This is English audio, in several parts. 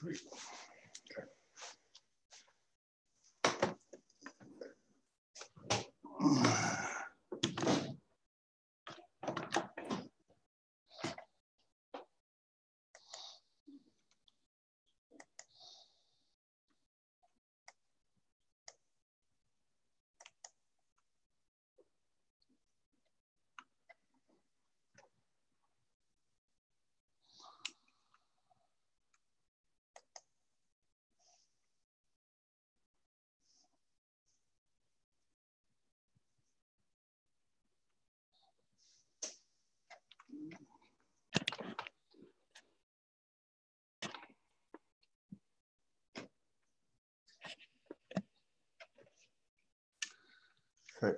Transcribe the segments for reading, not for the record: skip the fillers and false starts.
3. Okay.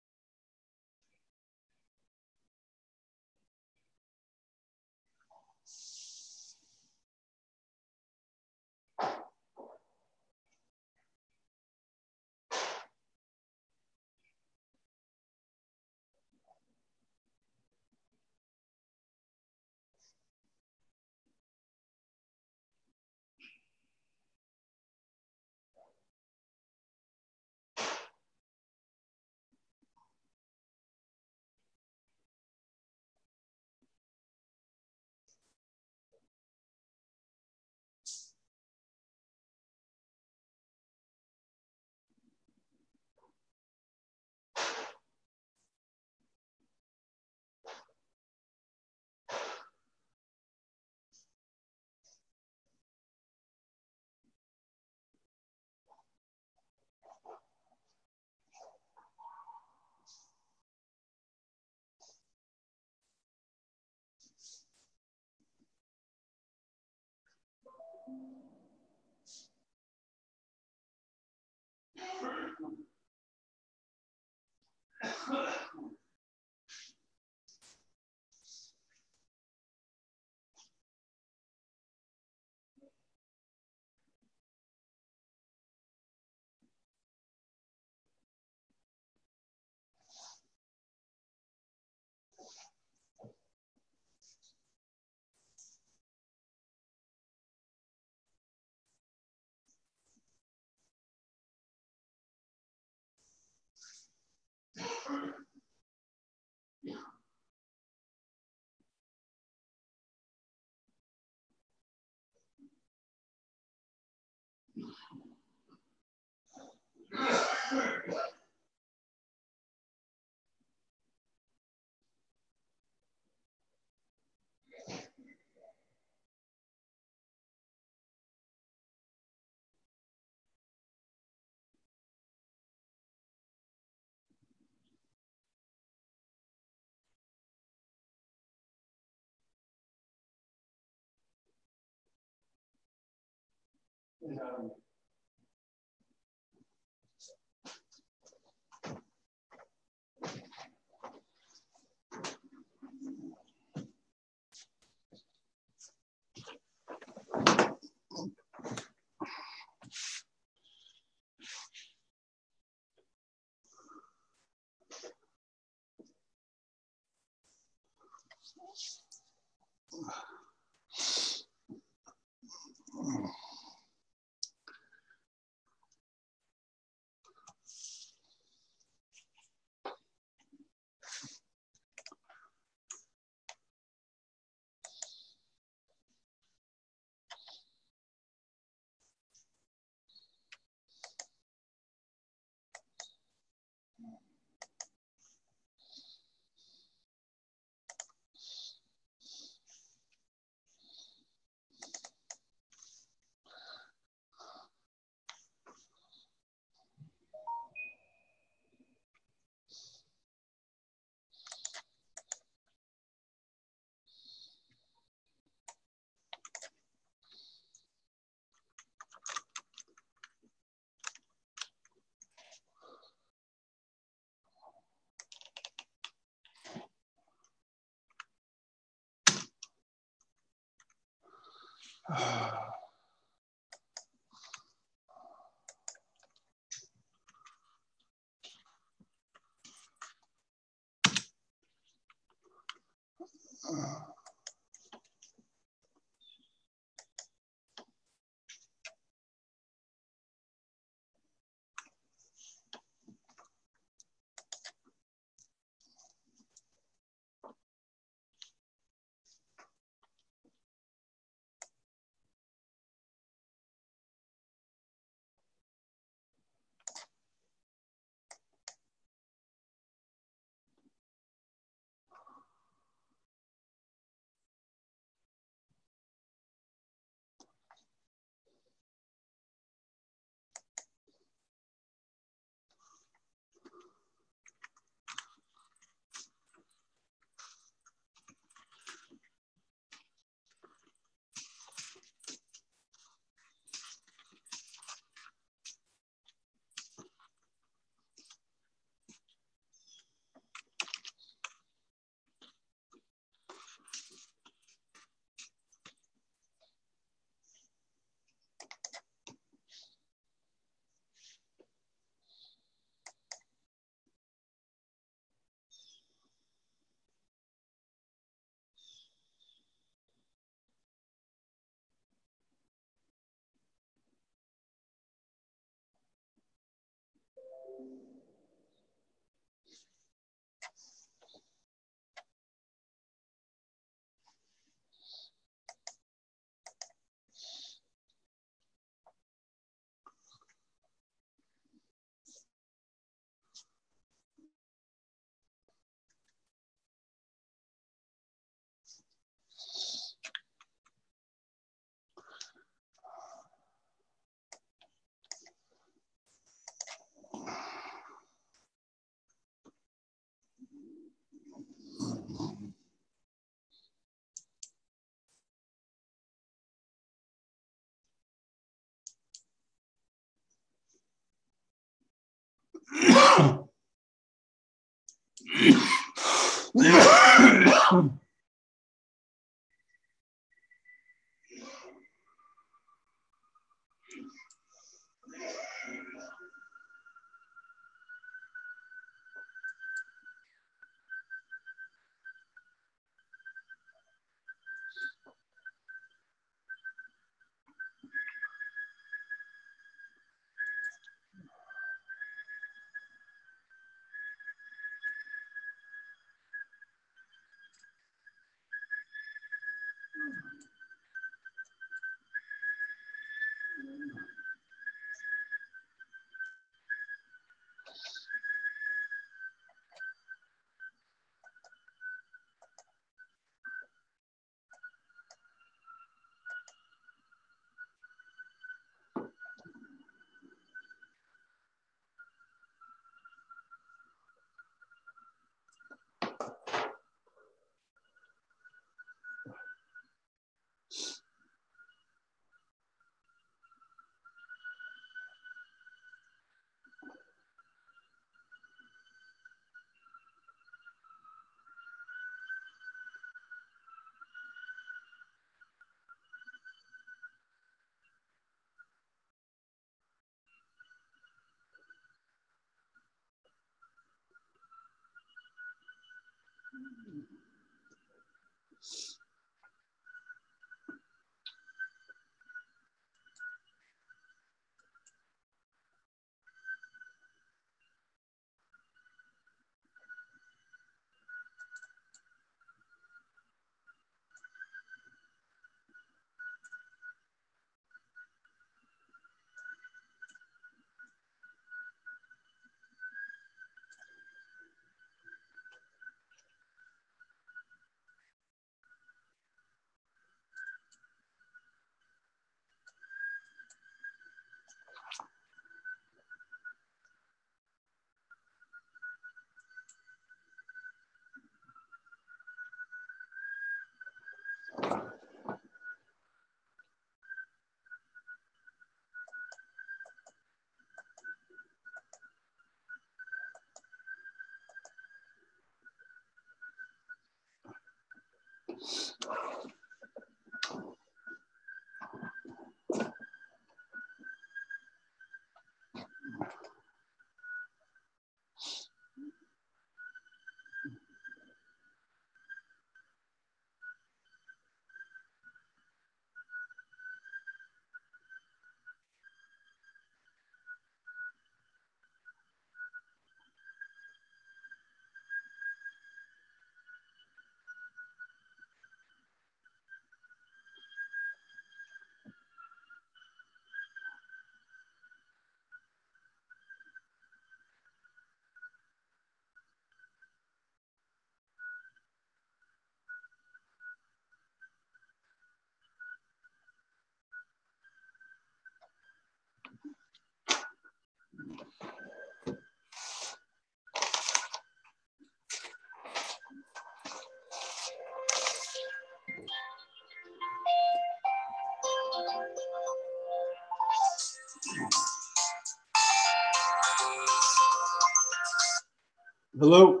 Hello?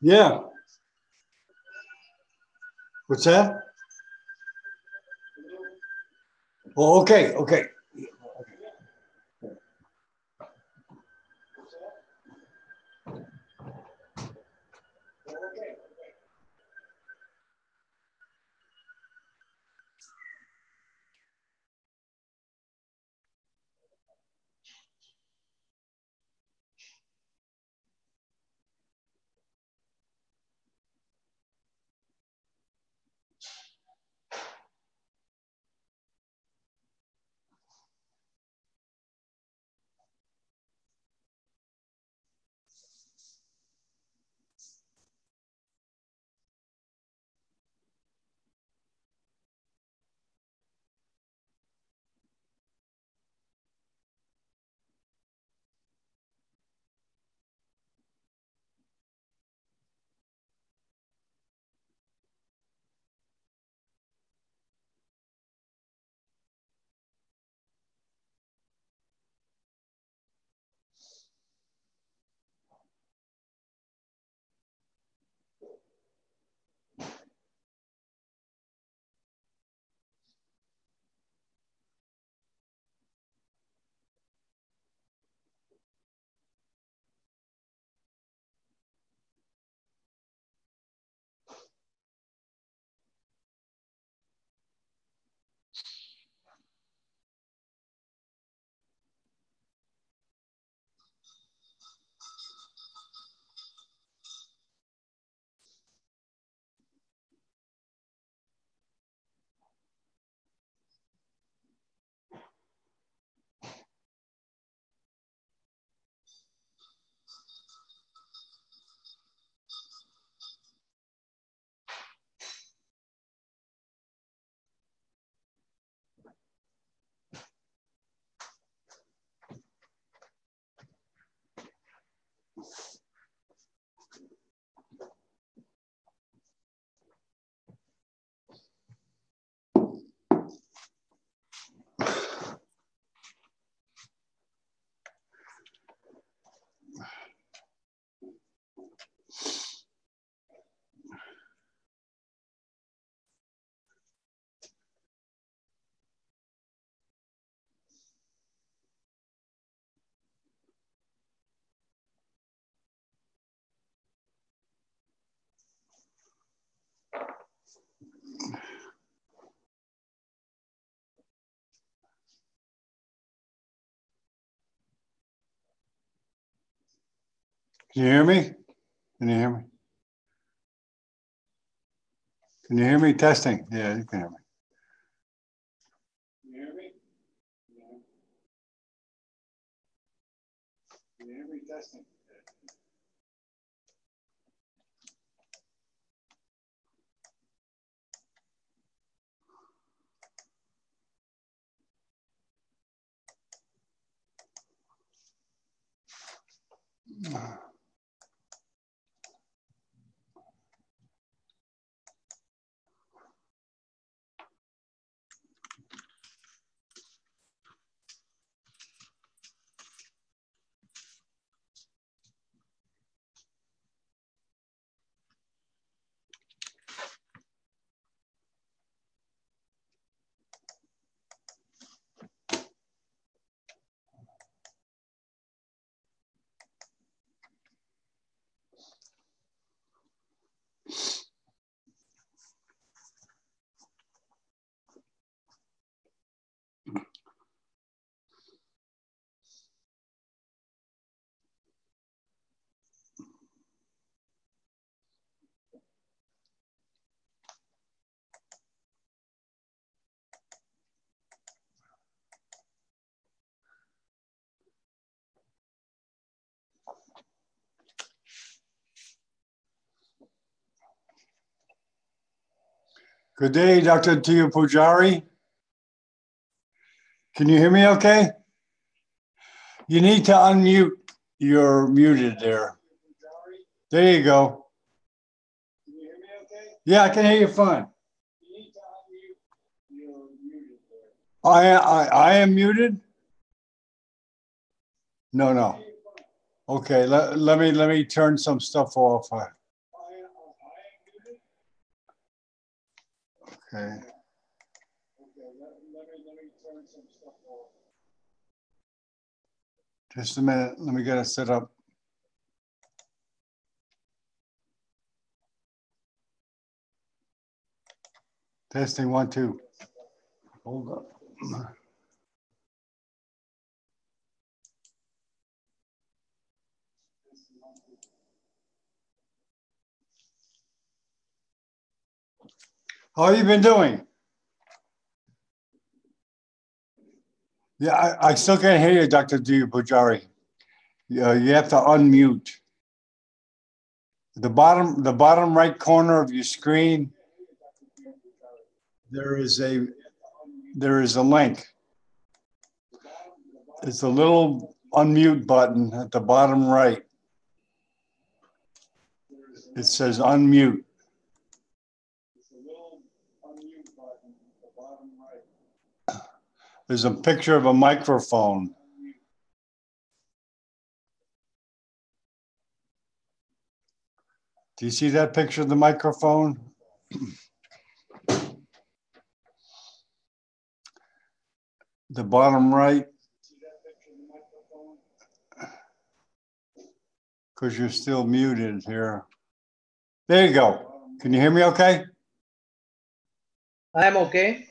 Yeah. What's that? Oh, okay, okay. Can you hear me? Can you hear me? Can you hear me? Testing. Yeah, you can hear me. Can you hear me? Can you hear me? Testing. Good day, Dr. Tia Pujari. Can you hear me okay? You need to unmute. You're muted there. There you go. Can you hear me okay? Yeah, I can hear you fine. You need to unmute. You're muted there. I am muted? No. Okay, let me turn some stuff off. Okay. Just a minute. Let me get it set up. Testing 1, 2. Hold up. How you been doing? Yeah, I still can't hear you, Dr. Pujari. You have to unmute. The bottom right corner of your screen, there is a link. It's a little unmute button at the bottom right. It says unmute. There's a picture of a microphone. Do you see that picture of the microphone? The bottom right. Because you're still muted here. There you go. Can you hear me okay? I'm okay.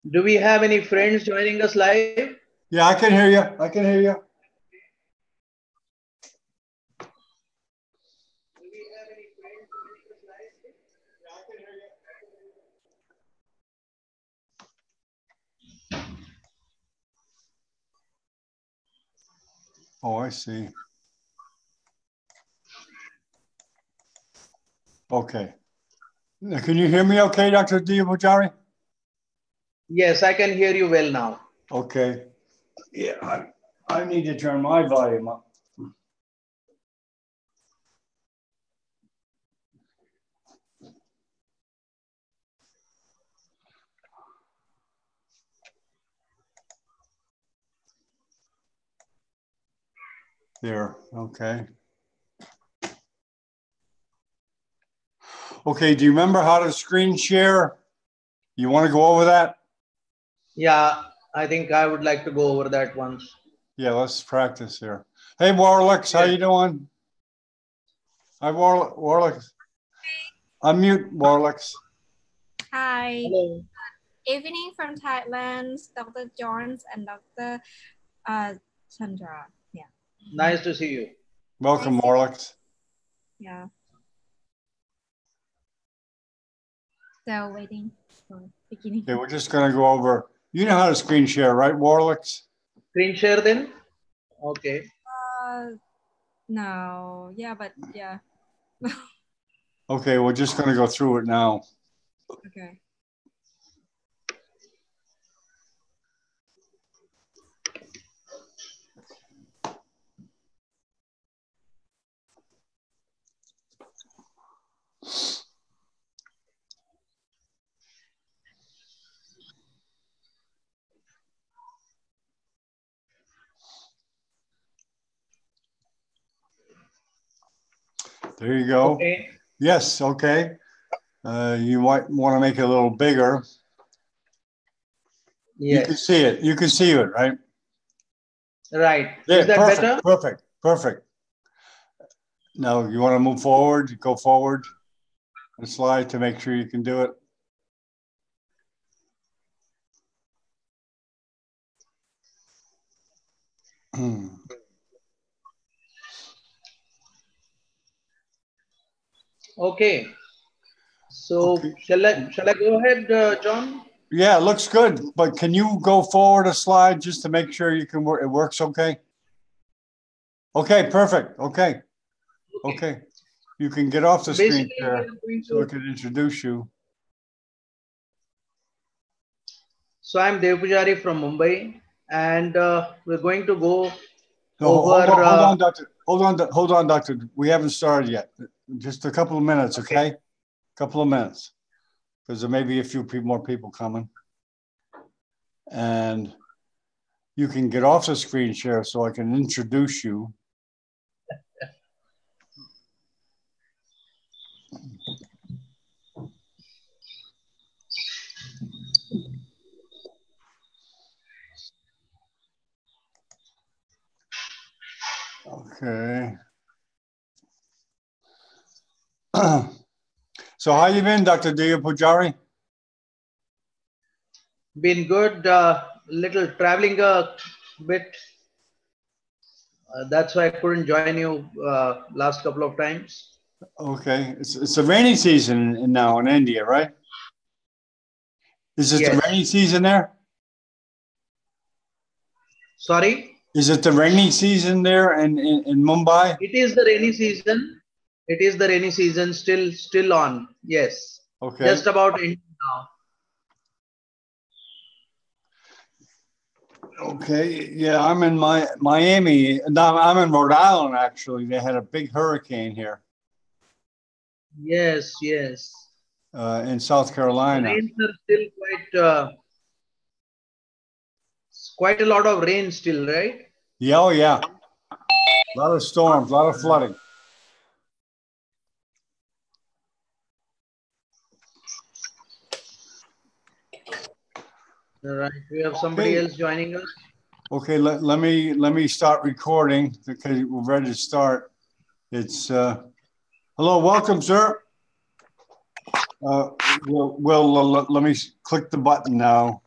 Do we have any friends joining us live? Yeah, I can hear you. I can hear you. Oh, I see. Okay. Now, can you hear me okay, Dr. Diabujari? Yes, I can hear you well now. Okay. Yeah, I need to turn my volume up. There, okay. Okay, do you remember how to screen share? You want to go over that? Yeah, I think I would like to go over that once. Yeah, let's practice here. Hey, Warlocks, how you doing? Hi, Warlocks. Unmute, Warlocks. Hi. Hello. Evening from Thailand, Dr. Jones and Dr. Chandra. Yeah. Nice to see you. Welcome, Warlocks. Yeah. So waiting for beginning. Okay, we're just going to go over. You know how to screen share, right, Warlocks? Screen share then? Okay. No. Yeah, but yeah. Okay, we're just going to go through it now. Okay. There you go. Okay. Yes, okay. You might want to make it a little bigger. Yes. You can see it. You can see it, right? Right. Yeah, Is that perfect, better? perfect, perfect. Now, you want to move forward, go forward and slide to make sure you can do it. Okay. So Okay. shall I go ahead, John? Yeah, it looks good, but can you go forward a slide just to make sure you can work? It works okay? Okay, perfect. Okay. Okay. You can get off the screen Basically, share so I can introduce you. So I'm Dev Pujari from Mumbai, and we're going to go No, over. hold on, Doctor. Hold on, Doctor. We haven't started yet. Just a couple of minutes, okay? Couple of minutes, because there may be a few more people coming. And you can get off the screen share so I can introduce you. Okay. So how you been, Dr. Dia Pujari? Been good. Little traveling a bit. That's why I couldn't join you last couple of times. Okay, it's the rainy season now in India, right? Is it the Yes. rainy season there? Sorry? Is it the rainy season there in Mumbai? It is the rainy season. It is the rainy season still on. Yes. Okay. Just about ending now. Okay, yeah, I'm in Miami. No, I'm in Rhode Island, actually. They had a big hurricane here Yes, yes. in South Carolina. Rains are still quite a lot of rain still, right? Yeah, oh yeah. A lot of storms, a lot of flooding. All right. We have somebody else joining us. Okay, let me start recording because we're ready to start. It's hello, welcome, sir. Let me click the button now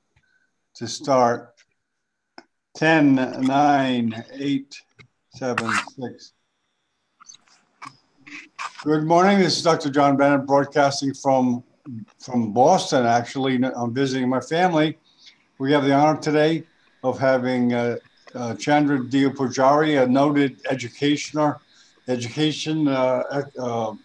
to start. 10, 9, 8, 7, 6. Good morning. This is Dr. John Bennett broadcasting from Boston. Actually, I'm visiting my family. We have the honor today of having Chandra Deopujari, a noted education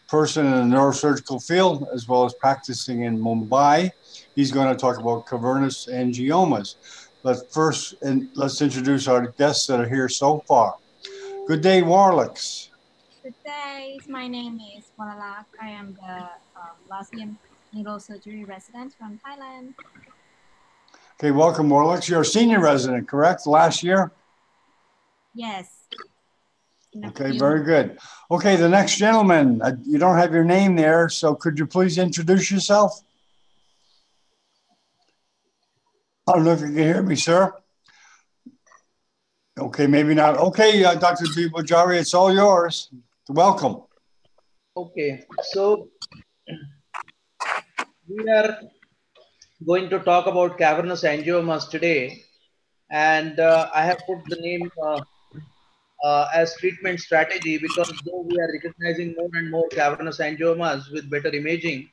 person in the neurosurgical field, as well as practicing in Mumbai. He's going to talk about cavernous angiomas. But first, let's introduce our guests that are here so far. Good day, Warlicks. Good day. My name is Waralak. I am the last year neurosurgery resident from Thailand. Okay, welcome, Warlicks. You're a senior resident, correct? Last year? Yes. Okay, very good. Okay, the next gentleman, you don't have your name there, so could you please introduce yourself? I don't know if you can hear me, sir. Okay, maybe not. Okay, Dr. Deopujari, it's all yours. Welcome. Okay, so we are going to talk about cavernous angiomas today, and I have put the name as treatment strategy because though we are recognizing more and more cavernous angiomas with better imaging,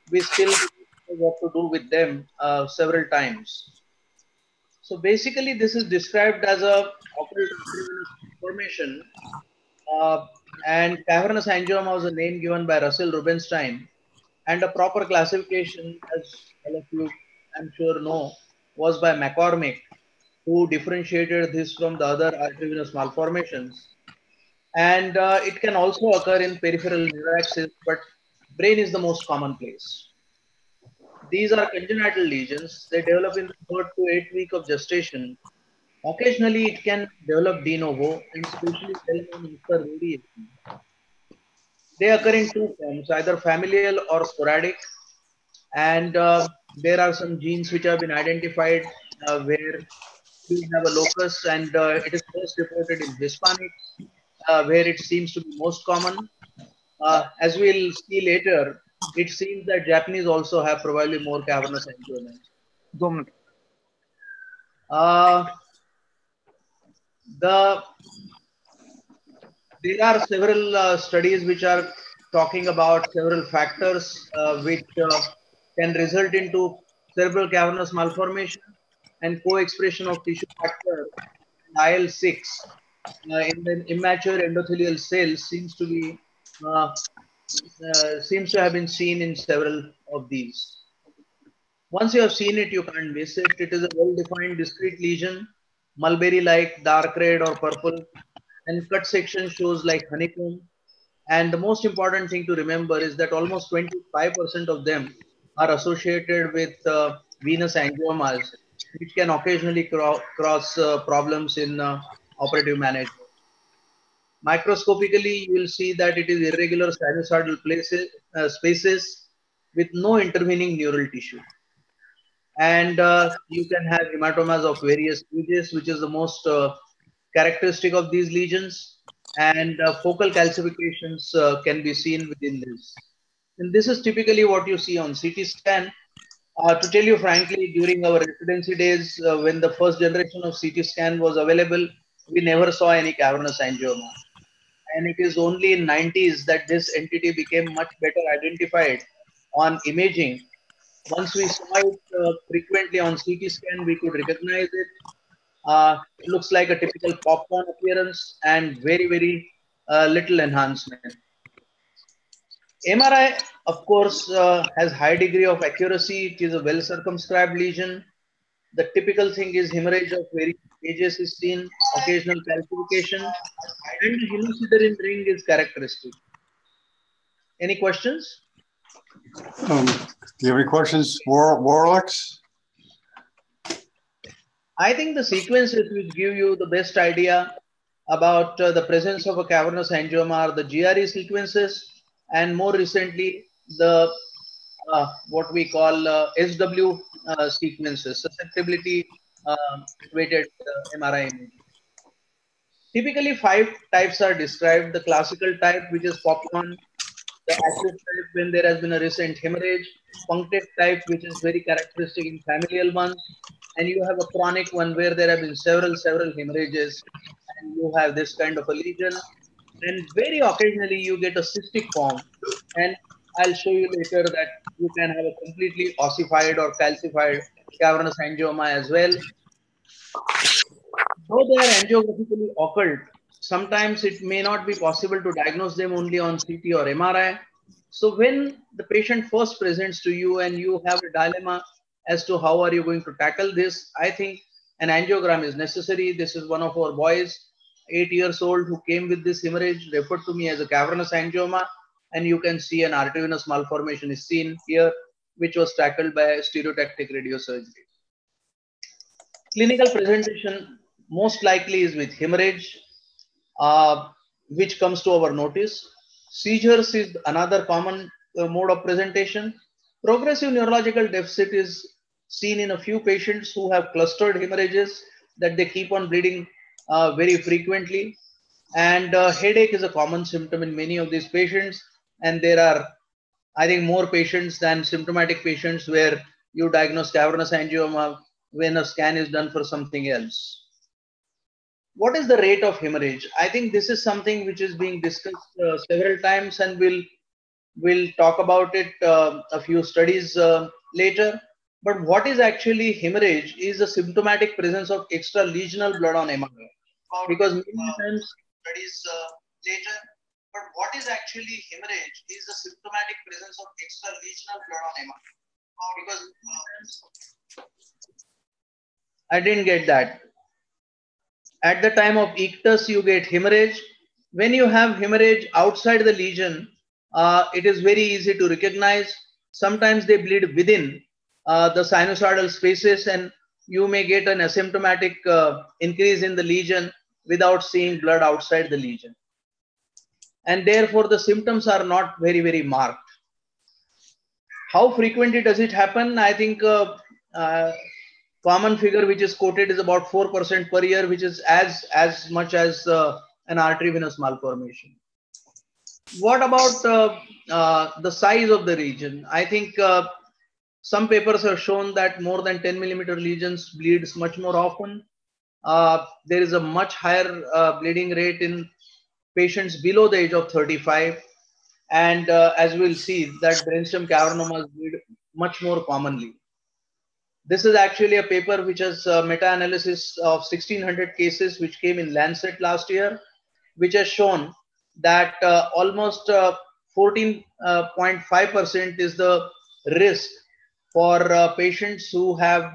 we still don't know what to do with them several times. So basically, this is described as a occult formation, uh, and cavernous angioma was a name given by Russell Rubinstein, and a proper classification, as all of you I'm sure know, was by McCormick, who differentiated this from the other arteriovenous malformations. And it can also occur in peripheral neuraxis, but brain is the most common place. These are congenital lesions. They develop in the 3rd to 8th week of gestation. Occasionally, it can develop de novo, and especially well known after radiation. They occur in two forms, either familial or sporadic. And there are some genes which have been identified where we have a locus, and it is first reported in Hispanics, where it seems to be most common. As we'll see later, it seems that Japanese also have probably more cavernous angiomas. There are several studies which are talking about several factors which can result into cerebral cavernous malformation, and co-expression of tissue factor IL-6 in the immature endothelial cells seems to have been seen in several of these. Once you have seen it, you can't miss it. It is a well-defined discrete lesion, mulberry-like, dark red or purple, and cut section shows like honeycomb. And the most important thing to remember is that almost 25% of them are associated with venous angiomas, which can occasionally cause problems in operative management. Microscopically, you will see that it is irregular sinusoidal spaces with no intervening neural tissue. And you can have hematomas of various stages, which is the most characteristic of these lesions. And focal calcifications can be seen within this. And this is typically what you see on CT scan. To tell you frankly, during our residency days, when the first generation of CT scan was available, we never saw any cavernous angioma. And it is only in 90s that this entity became much better identified on imaging. Once we saw it frequently on CT scan, we could recognize it. It looks like a typical popcorn appearance and very, very little enhancement. MRI, of course, has high degree of accuracy. It is a well circumscribed lesion. The typical thing is hemorrhage of various stages is seen, occasional calcification, and hemosiderin ring is characteristic. Any questions? Do you have any questions, Warlix? I think the sequences which give you the best idea about the presence of a cavernous angioma are the GRE sequences, and more recently the what we call SW sequences, susceptibility weighted MRI imaging. Typically, 5 types are described. The classical type, which is Poplon, the acute type when there has been a recent hemorrhage, punctate type, which is very characteristic in familial ones, and you have a chronic one where there have been several hemorrhages, and you have this kind of a lesion, and very occasionally you get a cystic form, and I'll show you later that you can have a completely ossified or calcified cavernous angioma as well. Though they are angiographically occult, sometimes it may not be possible to diagnose them only on CT or MRI. So when the patient first presents to you and you have a dilemma as to how are you going to tackle this, I think an angiogram is necessary. This is one of our boys, 8 years old, who came with this hemorrhage, referred to me as a cavernous angioma, and you can see an arteriovenous malformation is seen here, which was tackled by stereotactic radiosurgery. Clinical presentation most likely is with hemorrhage, which comes to our notice. Seizures is another common mode of presentation. Progressive neurological deficit is seen in a few patients who have clustered hemorrhages that they keep on bleeding very frequently. And headache is a common symptom in many of these patients. And there are, I think, more patients than symptomatic patients where you diagnose cavernous angioma when a scan is done for something else. What is the rate of hemorrhage? I think this is something which is being discussed several times, and we'll talk about it a few studies later. But what is actually hemorrhage is a symptomatic presence of extra lesional blood on MRI. Because many times studies later. But what is actually hemorrhage is a symptomatic presence of extra lesional blood on MRI. Because I didn't get that. At the time of ictus, you get hemorrhage. When you have hemorrhage outside the lesion, it is very easy to recognize. Sometimes they bleed within the sinusoidal spaces, and you may get an asymptomatic increase in the lesion without seeing blood outside the lesion. And therefore, the symptoms are not very, very marked. How frequently does it happen? I think common figure which is quoted is about 4% per year, which is as much as an arteriovenous malformation. What about the size of the region? I think some papers have shown that more than 10 millimeter lesions bleeds much more often. There is a much higher bleeding rate in patients below the age of 35. And as we'll see, that brainstem cavernomas bleed much more commonly. This is actually a paper which has meta-analysis of 1600 cases which came in Lancet last year, which has shown that almost 14.5% is the risk for patients who have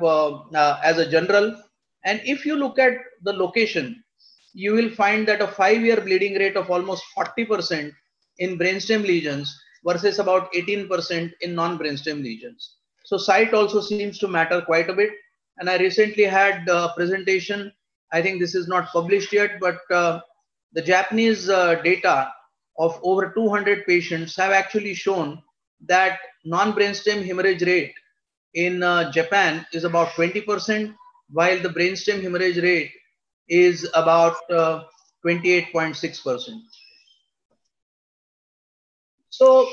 as a general. And if you look at the location, you will find that a 5-year bleeding rate of almost 40% in brainstem lesions versus about 18% in non-brainstem lesions. So site also seems to matter quite a bit. And I recently had a presentation. I think this is not published yet, but the Japanese data of over 200 patients have actually shown that non-brainstem hemorrhage rate in Japan is about 20%, while the brainstem hemorrhage rate is about 28.6%. So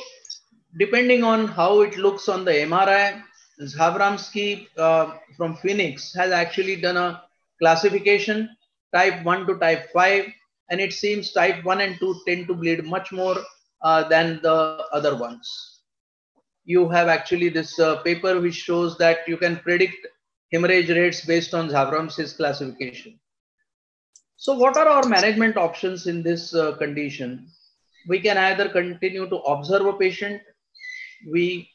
depending on how it looks on the MRI, Zavramsky from Phoenix has actually done a classification type 1 to type 5, and it seems type 1 and 2 tend to bleed much more than the other ones. You have actually this paper which shows that you can predict hemorrhage rates based on Zavramsky's classification. So what are our management options in this condition? We can either continue to observe a patient, we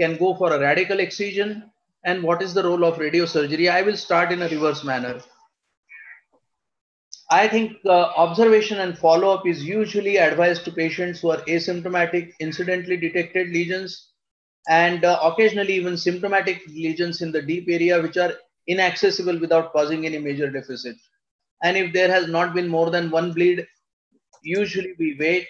can go for a radical excision, and what is the role of radiosurgery? I will start in a reverse manner. I think observation and follow-up is usually advised to patients who are asymptomatic, incidentally detected lesions, and occasionally even symptomatic lesions in the deep area which are inaccessible without causing any major deficit. And if there has not been more than one bleed, usually we wait.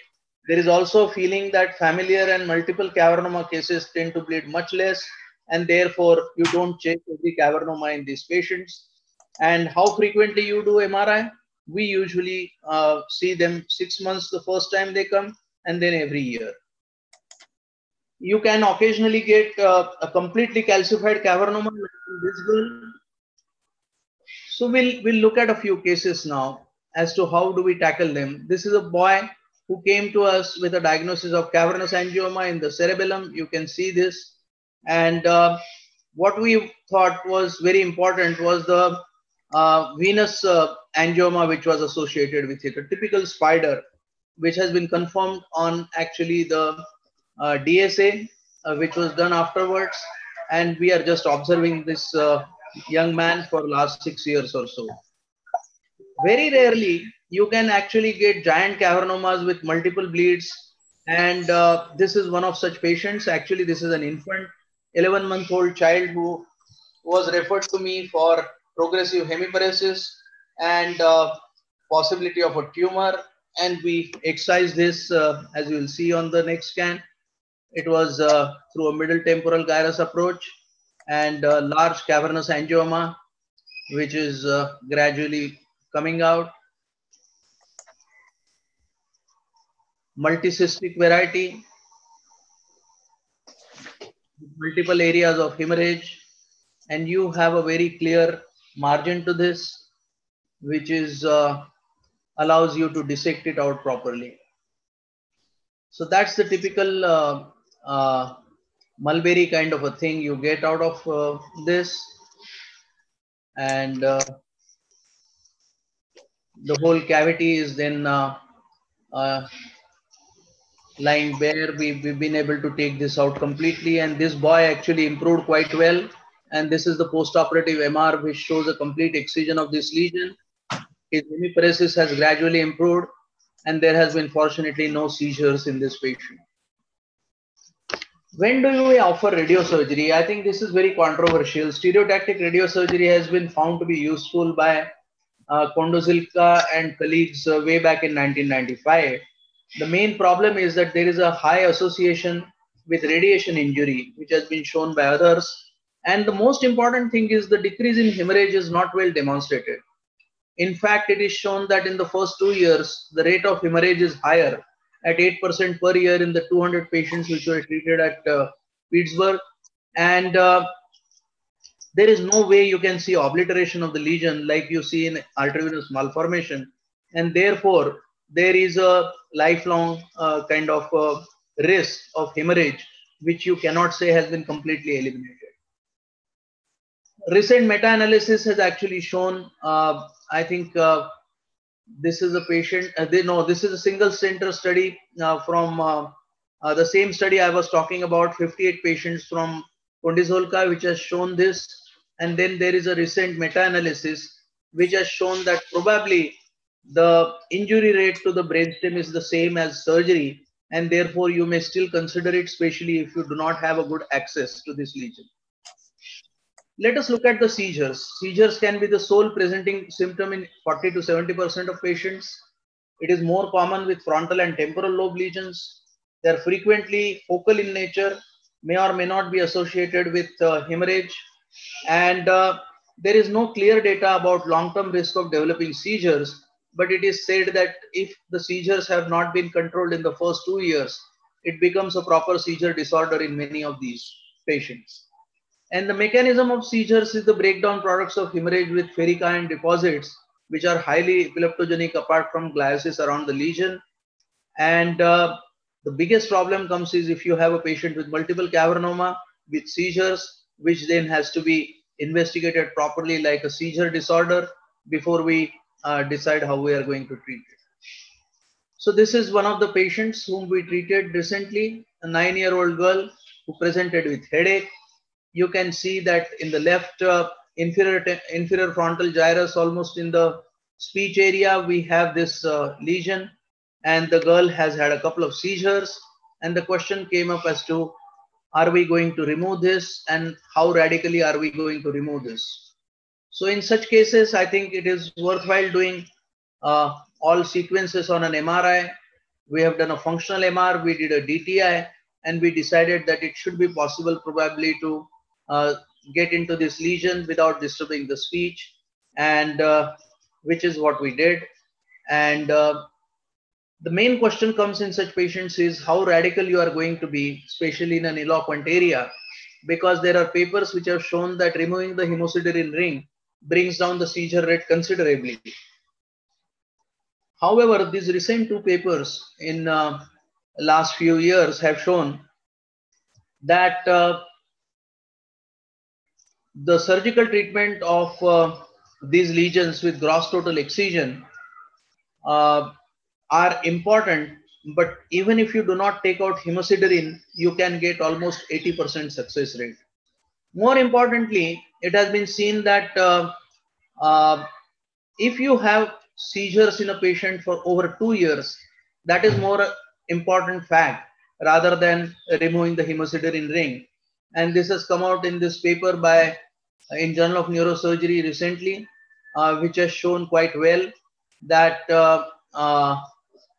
There is also a feeling that familiar and multiple cavernoma cases tend to bleed much less, and therefore you don't check every cavernoma in these patients. And how frequently you do MRI? We usually see them 6 months the first time they come, and then every year. You can occasionally get a completely calcified cavernoma like this girl. So we'll look at a few cases now as to how do we tackle them. This is a boy who came to us with a diagnosis of cavernous angioma in the cerebellum. You can see this. And what we thought was very important was the venous angioma which was associated with it, a typical spider, which has been confirmed on actually the DSA, which was done afterwards. And we are just observing this young man for last 6 years or so. Very rarely you can actually get giant cavernomas with multiple bleeds, and this is one of such patients. Actually, this is an infant, 11-month-old child who was referred to me for progressive hemiparesis and possibility of a tumor, and we excised this as you will see on the next scan. It was through a middle temporal gyrus approach and large cavernous angioma, which is gradually coming out. Multicystic variety, multiple areas of hemorrhage, and you have a very clear margin to this, which is allows you to dissect it out properly. So that's the typical mulberry kind of a thing you get out of this, and the whole cavity is then lying bare. We've been able to take this out completely, and this boy actually improved quite well. And this is the post-operative MR, which shows a complete excision of this lesion. His hemiparesis has gradually improved, and there has been fortunately no seizures in this patient. When do we offer radiosurgery? I think this is very controversial. Stereotactic radiosurgery has been found to be useful by Kondozilka and colleagues way back in 1995. The main problem is that there is a high association with radiation injury, which has been shown by others. And the most important thing is the decrease in hemorrhage is not well demonstrated. In fact, it is shown that in the first 2 years, the rate of hemorrhage is higher at 8% per year in the 200 patients which were treated at Pittsburgh. And there is no way you can see obliteration of the lesion like you see in arteriovenous malformation. And therefore, there is a lifelong kind of risk of hemorrhage, which you cannot say has been completely eliminated. Recent meta-analysis has actually shown, I think this is a patient, this is a single center study from the same study I was talking about, 58 patients from Kondizolka, which has shown this. And then there is a recent meta-analysis which has shown that probably the injury rate to the brainstem is the same as surgery, and therefore you may still consider it, especially if you do not have a good access to this lesion. Let us look at the seizures. Seizures can be the sole presenting symptom in 40 to 70% of patients. It is more common with frontal and temporal lobe lesions. They are frequently focal in nature, may or may not be associated with hemorrhage, and there is no clear data about long-term risk of developing seizures, but it is said that if the seizures have not been controlled in the first 2 years, it becomes a proper seizure disorder in many of these patients. And the mechanism of seizures is the breakdown products of hemorrhage with ferricine deposits, which are highly epileptogenic apart from gliosis around the lesion. And the biggest problem comes is if you have a patient with multiple cavernoma with seizures, which then has to be investigated properly like a seizure disorder before we decide how we are going to treat it. So this is one of the patients whom we treated recently, a 9-year-old girl who presented with headache. You can see that in the left inferior frontal gyrus, almost in the speech area, we have this lesion, and the girl has had a couple of seizures, and the question came up as to, are we going to remove this, and how radically are we going to remove this? So in such cases, I think it is worthwhile doing all sequences on an MRI. We have done a functional MR, we did a DTI, and we decided that it should be possible probably to get into this lesion without disturbing the speech, and which is what we did. And the main question comes in such patients is how radical you are going to be, especially in an eloquent area, because there are papers which have shown that removing the hemosiderin ring brings down the seizure rate considerably. However, these recent 2 papers in last few years have shown that the surgical treatment of these lesions with gross total excision are important, but even if you do not take out hemosiderin, you can get almost 80% success rate. More importantly, it has been seen that if you have seizures in a patient for over 2 years, that is more important fact rather than removing the hemosiderin ring. And this has come out in this paper by in Journal of Neurosurgery recently, which has shown quite well that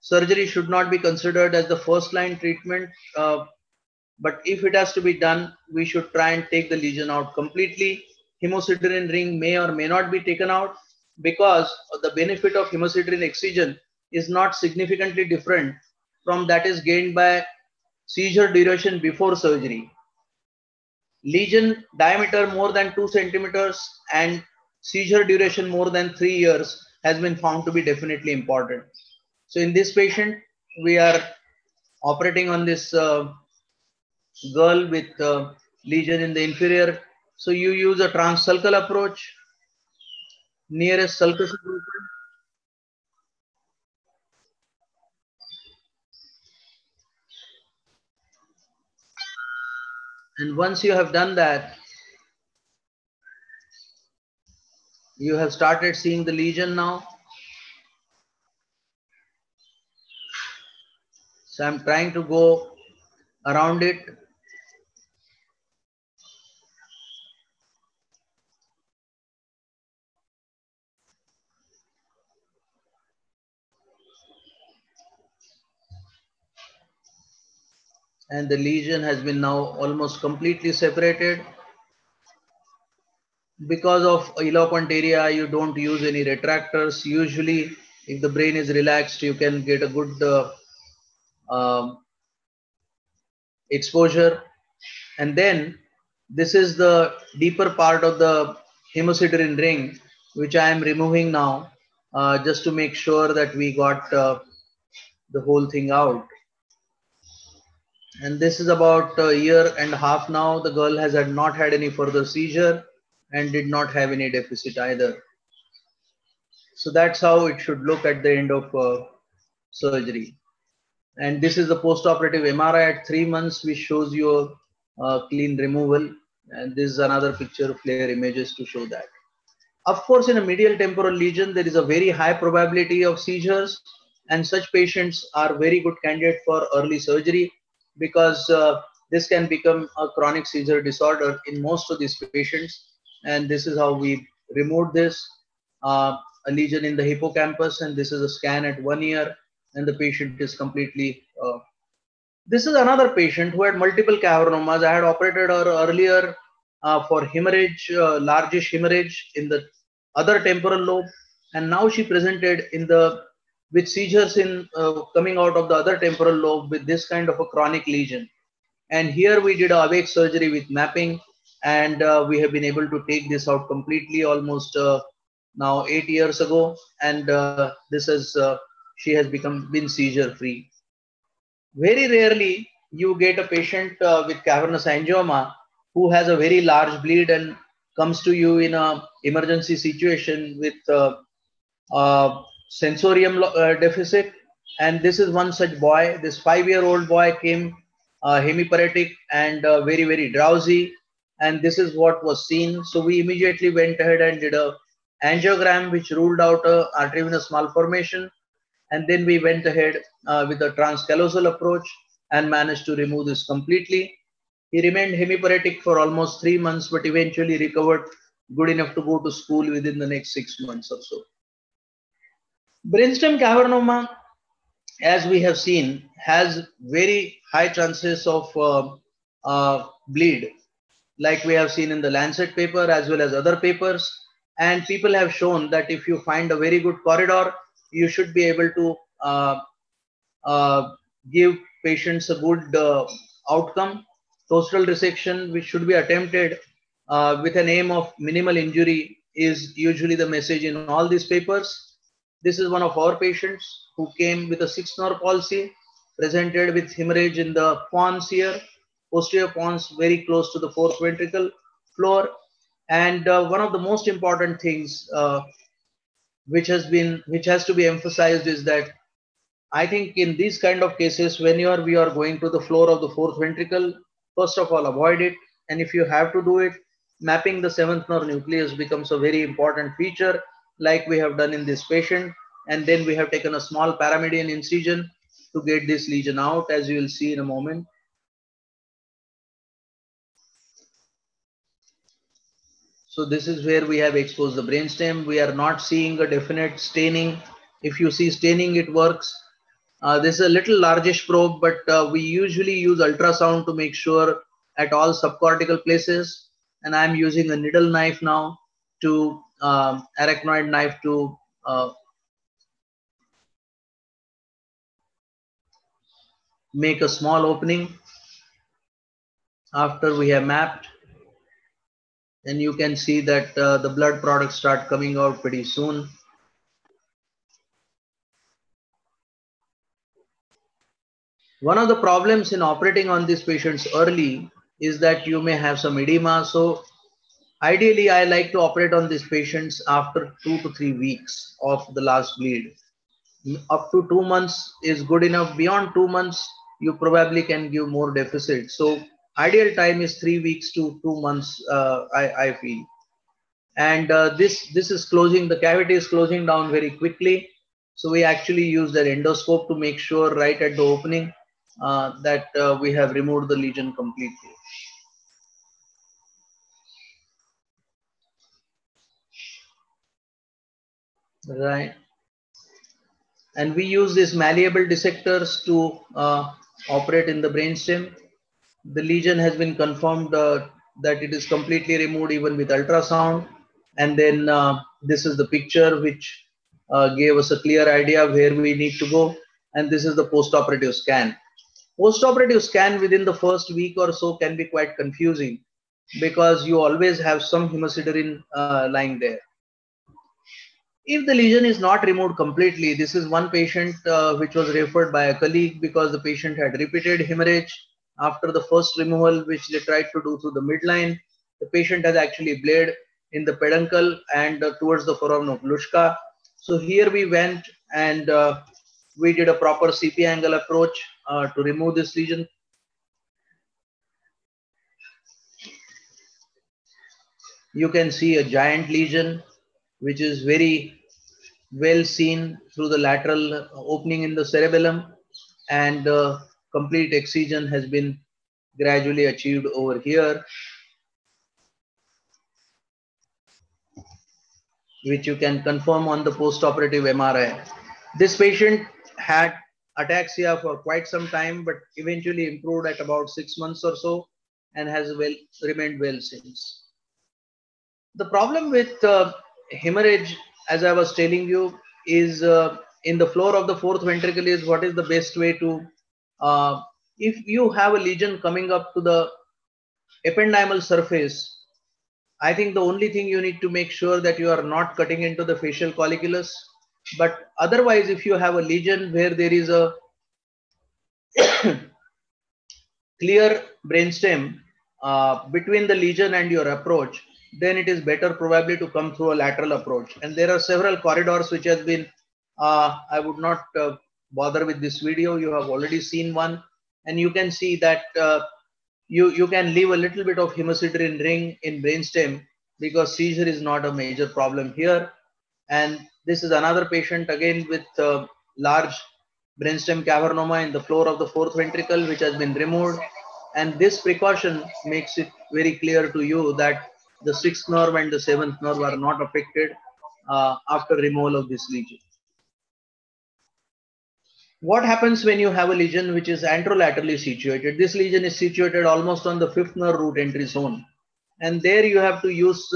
surgery should not be considered as the first line treatment, but if it has to be done, we should try and take the lesion out completely. Hemosiderin ring may or may not be taken out, because the benefit of hemosiderin excision is not significantly different from that is gained by seizure duration before surgery. Lesion diameter more than 2 centimeters and seizure duration more than 3 years has been found to be definitely important. So in this patient, we are operating on this girl with lesion in the inferior. So you use a transsulcal approach, nearest sulcus is open. And once you have done that, you have started seeing the lesion now. So I'm trying to go around it. And the lesion has been now almost completely separated. Because of eloquent area, you don't use any retractors. Usually, if the brain is relaxed, you can get a good exposure. And then this is the deeper part of the hemosiderin ring, which I am removing now, just to make sure that we got the whole thing out. And this is about a year and a half now. The girl has not had any further seizure and did not have any deficit either. So that's how it should look at the end of surgery. And this is the post-operative MRI at 3 months, which shows you a clean removal. And this is another picture of FLAIR images to show that. Of course, in a medial temporal lesion, there is a very high probability of seizures, and such patients are very good candidate for early surgery, because this can become a chronic seizure disorder in most of these patients. and this is how we removed this a lesion in the hippocampus, and this is a scan at 1 year, and the patient is completely this is another patient who had multiple cavernomas. I had operated her earlier for hemorrhage, largish hemorrhage in the other temporal lobe, and now she presented in the with seizures in coming out of the other temporal lobe with this kind of a chronic lesion. And here we did awake surgery with mapping, and we have been able to take this out completely almost now 8 years ago, and this has she has been seizure free. Very rarely you get a patient with cavernous angioma who has a very large bleed and comes to you in a emergency situation with sensorium deficit. And this is one such boy. This 5-year-old boy came hemiparetic and very drowsy, and this is what was seen. So we immediately went ahead and did a angiogram which ruled out a arteriovenous malformation, and then we went ahead with a transcallosal approach and managed to remove this completely. He remained hemiparetic for almost 3 months, but eventually recovered good enough to go to school within the next 6 months or so. Brainstem cavernoma, as we have seen, has very high chances of bleed, like we have seen in the Lancet paper as well as other papers. And people have shown that if you find a very good corridor, you should be able to give patients a good outcome. Total resection, which should be attempted with an aim of minimal injury, is usually the message in all these papers. This is one of our patients who came with a 6th nerve palsy, presented with hemorrhage in the pons here, posterior pons very close to the 4th ventricle floor. And one of the most important things which has to be emphasized is that I think in these kind of cases, when we are going to the floor of the 4th ventricle, first of all, avoid it. And if you have to do it, mapping the 7th nerve nucleus becomes a very important feature, like we have done in this patient. And then we have taken a small paramedian incision to get this lesion out, as you will see in a moment. So this is where we have exposed the brainstem. We are not seeing a definite staining. If you see staining, it works. This is a little largish probe, but we usually use ultrasound to make sure at all subcortical places. And I'm using a needle knife now to arachnoid knife to make a small opening after we have mapped. And you can see that the blood products start coming out pretty soon. One of the problems in operating on these patients early is that you may have some edema. So ideally, I like to operate on these patients after 2 to 3 weeks of the last bleed. Up to 2 months is good enough. Beyond 2 months, you probably can give more deficit. So ideal time is 3 weeks to 2 months, I feel. And this is closing, the cavity is closing down very quickly. So we actually use that endoscope to make sure right at the opening that we have removed the lesion completely. Right. And we use these malleable dissectors to operate in the brainstem. The lesion has been confirmed that it is completely removed even with ultrasound. And then this is the picture which gave us a clear idea of where we need to go. And this is the post-operative scan. Post-operative scan within the first week or so can be quite confusing because you always have some hemosiderin lying there. If the lesion is not removed completely, this is one patient which was referred by a colleague because the patient had repeated hemorrhage after the first removal, which they tried to do through the midline. The patient has actually bled in the peduncle and towards the foramen of Luschka. So here we went and we did a proper CP angle approach to remove this lesion. You can see a giant lesion which is very well seen through the lateral opening in the cerebellum, and complete excision has been gradually achieved over here. which you can confirm on the post-operative MRI. This patient had ataxia for quite some time, but eventually improved at about 6 months or so and has remained well since. The problem with hemorrhage, as I was telling you, is in the floor of the fourth ventricle is what is the best way to, if you have a lesion coming up to the ependymal surface, I think the only thing you need to make sure that you are not cutting into the facial colliculus. But otherwise, if you have a lesion where there is a clear brainstem between the lesion and your approach, then it is better probably to come through a lateral approach. And there are several corridors which has been, I would not bother with this video. You have already seen one, and you can see that you can leave a little bit of hemosiderin ring in brainstem because seizure is not a major problem here. And this is another patient again with large brainstem cavernoma in the floor of the fourth ventricle, which has been removed. And this precaution makes it very clear to you that the sixth nerve and the seventh nerve are not affected after removal of this lesion. What happens when you have a lesion which is anterolaterally situated? This lesion is situated almost on the fifth nerve root entry zone. And there you have to use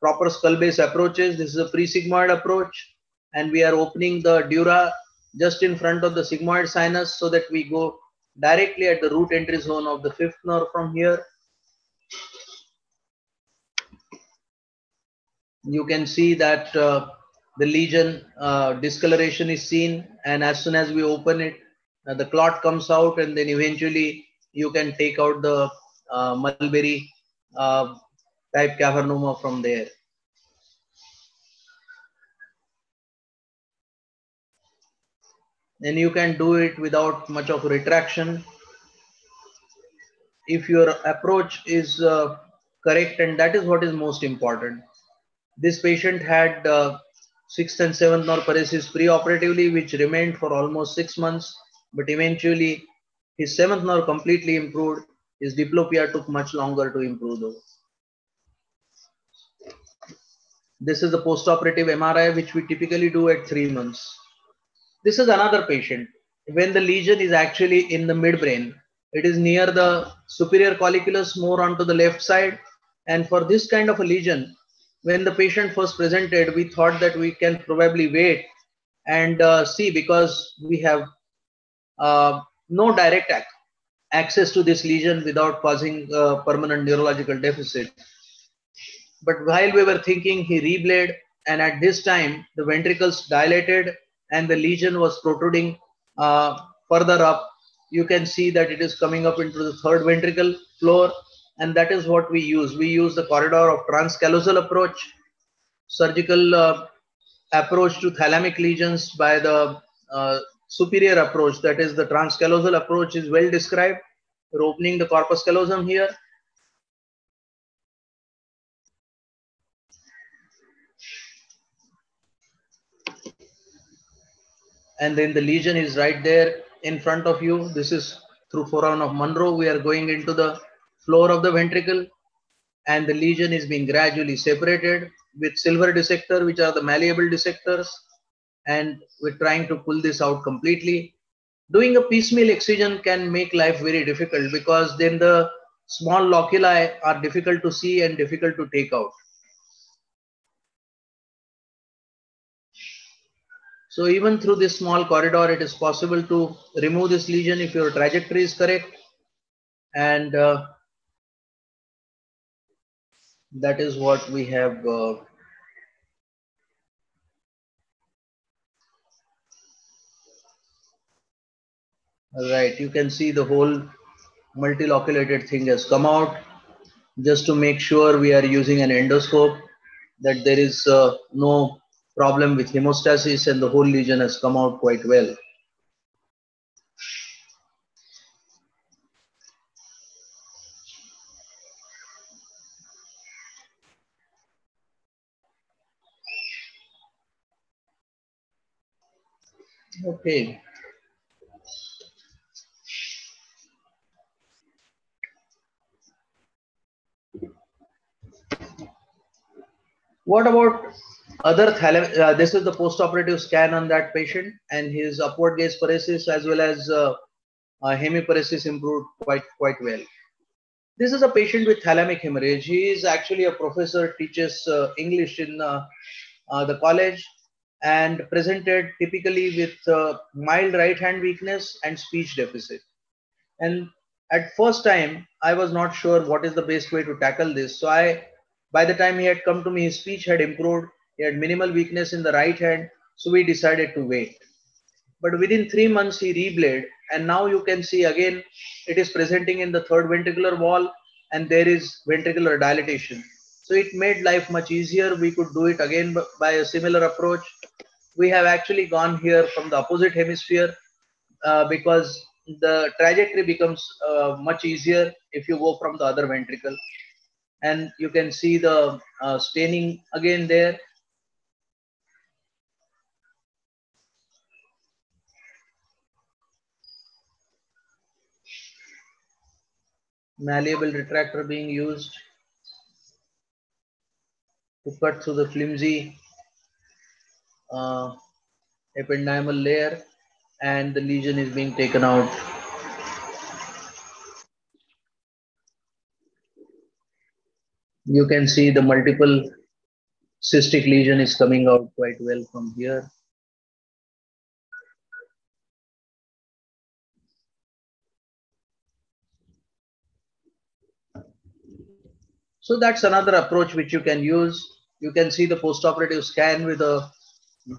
proper skull base approaches. This is a pre-sigmoid approach. And we are opening the dura just in front of the sigmoid sinus so that we go directly at the root entry zone of the fifth nerve from here. You can see that the lesion discoloration is seen, and as soon as we open it, the clot comes out, and then eventually you can take out the mulberry type cavernoma from there. And you can do it without much of retraction if your approach is correct, and that is what is most important. This patient had sixth and seventh nerve paresis pre-operatively, which remained for almost 6 months, but eventually his seventh nerve completely improved. His diplopia took much longer to improve though. This is the post-operative MRI, which we typically do at 3 months. This is another patient. When the lesion is actually in the midbrain, it is near the superior colliculus, more onto the left side. And for this kind of a lesion, when the patient first presented, we thought that we can probably wait and see, because we have no direct access to this lesion without causing permanent neurological deficit. But while we were thinking, he rebled, and at this time the ventricles dilated and the lesion was protruding further up. You can see that it is coming up into the third ventricle floor, and that is what we use. We use the corridor of transcallosal approach, surgical approach to thalamic lesions by the superior approach, that is the transcallosal approach, is well described. We're opening the corpus callosum here. And then the lesion is right there in front of you. This is through foramen of Monroe. We are going into the floor of the ventricle, and the lesion is being gradually separated with silver dissector, which are the malleable dissectors, and we're trying to pull this out completely. Doing a piecemeal excision can make life very difficult, because then the small loculi are difficult to see and difficult to take out. So even through this small corridor, it is possible to remove this lesion if your trajectory is correct. And that is what we have. Right, you can see the whole multiloculated thing has come out. Just to make sure we are using an endoscope, that there is no problem with hemostasis, and the whole lesion has come out quite well. Okay. What about this is the post-operative scan on that patient, and his upward gaze paresis as well as hemiparesis improved quite well. This is a patient with thalamic hemorrhage. He is actually a professor, teaches English in the college, and presented typically with mild right hand weakness and speech deficit. And at first time, I was not sure what is the best way to tackle this. So by the time he had come to me, his speech had improved. He had minimal weakness in the right hand. So we decided to wait. But within 3 months, he rebled. And now you can see again, it is presenting in the third ventricular wall, and there is ventricular dilatation. So it made life much easier. We could do it again by a similar approach. We have actually gone here from the opposite hemisphere because the trajectory becomes much easier if you go from the other ventricle. And you can see the staining again there. Malleable retractor being used to cut through the flimsy ependymal layer, and the lesion is being taken out. You can see the multiple cystic lesion is coming out quite well from here. So that's another approach which you can use. You can see the post-operative scan with a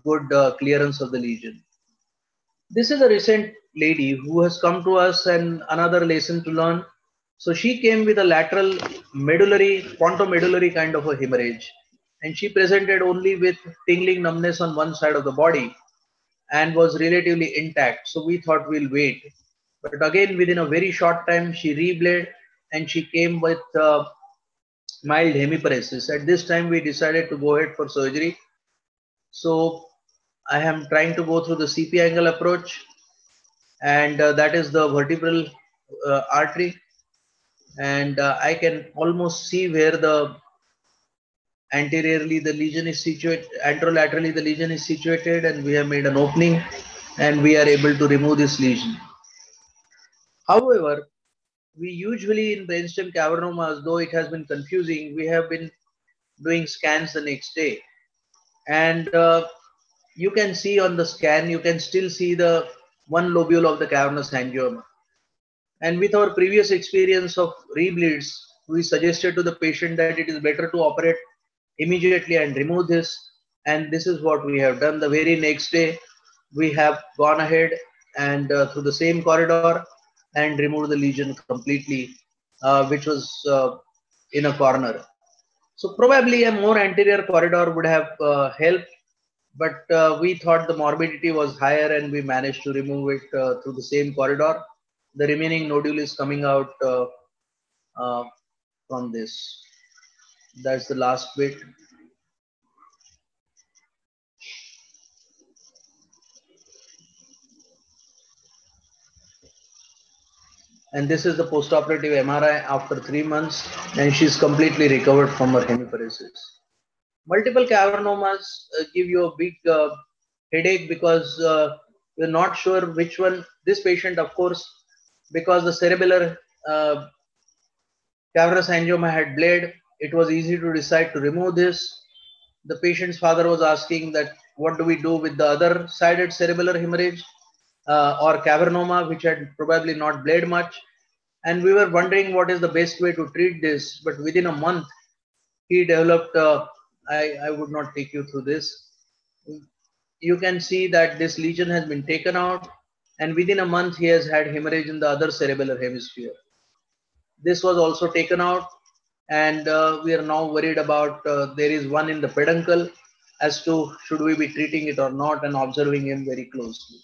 good clearance of the lesion. This is a recent lady who has come to us, and another lesson to learn. So she came with a lateral medullary, pontomedullary kind of a hemorrhage, and she presented only with tingling numbness on one side of the body and was relatively intact. So we thought we'll wait. But again, within a very short time, she rebled and she came with mild hemiparesis. At this time, we decided to go ahead for surgery. So I am trying to go through the CP angle approach, and that is the vertebral artery. And I can almost see where the anteriorly the lesion is situated, anterolaterally the lesion is situated, and we have made an opening and we are able to remove this lesion. However, we usually in brainstem cavernomas, though it has been confusing, we have been doing scans the next day. And you can see on the scan, you can still see the one lobule of the cavernous angioma. And with our previous experience of rebleeds, we suggested to the patient that it is better to operate immediately and remove this. And this is what we have done. The very next day, we have gone ahead and through the same corridor and removed the lesion completely, which was in a corner. So probably a more anterior corridor would have helped, but we thought the morbidity was higher and we managed to remove it through the same corridor. The remaining nodule is coming out from this. That's the last bit. And this is the post-operative MRI after 3 months, and she's completely recovered from her hemiparesis. Multiple cavernomas give you a big headache because you're not sure which one. This patient, of course, because the cerebellar cavernous angioma had bled, it was easy to decide to remove this. The patient's father was asking that what do we do with the other sided cerebellar hemorrhage or cavernoma, which had probably not bled much. And we were wondering what is the best way to treat this. But within a month, he developed, I would not take you through this. You can see that this lesion has been taken out, and within a month, he has had hemorrhage in the other cerebellar hemisphere. This was also taken out, and we are now worried about there is one in the peduncle as to should we be treating it or not, and observing him very closely.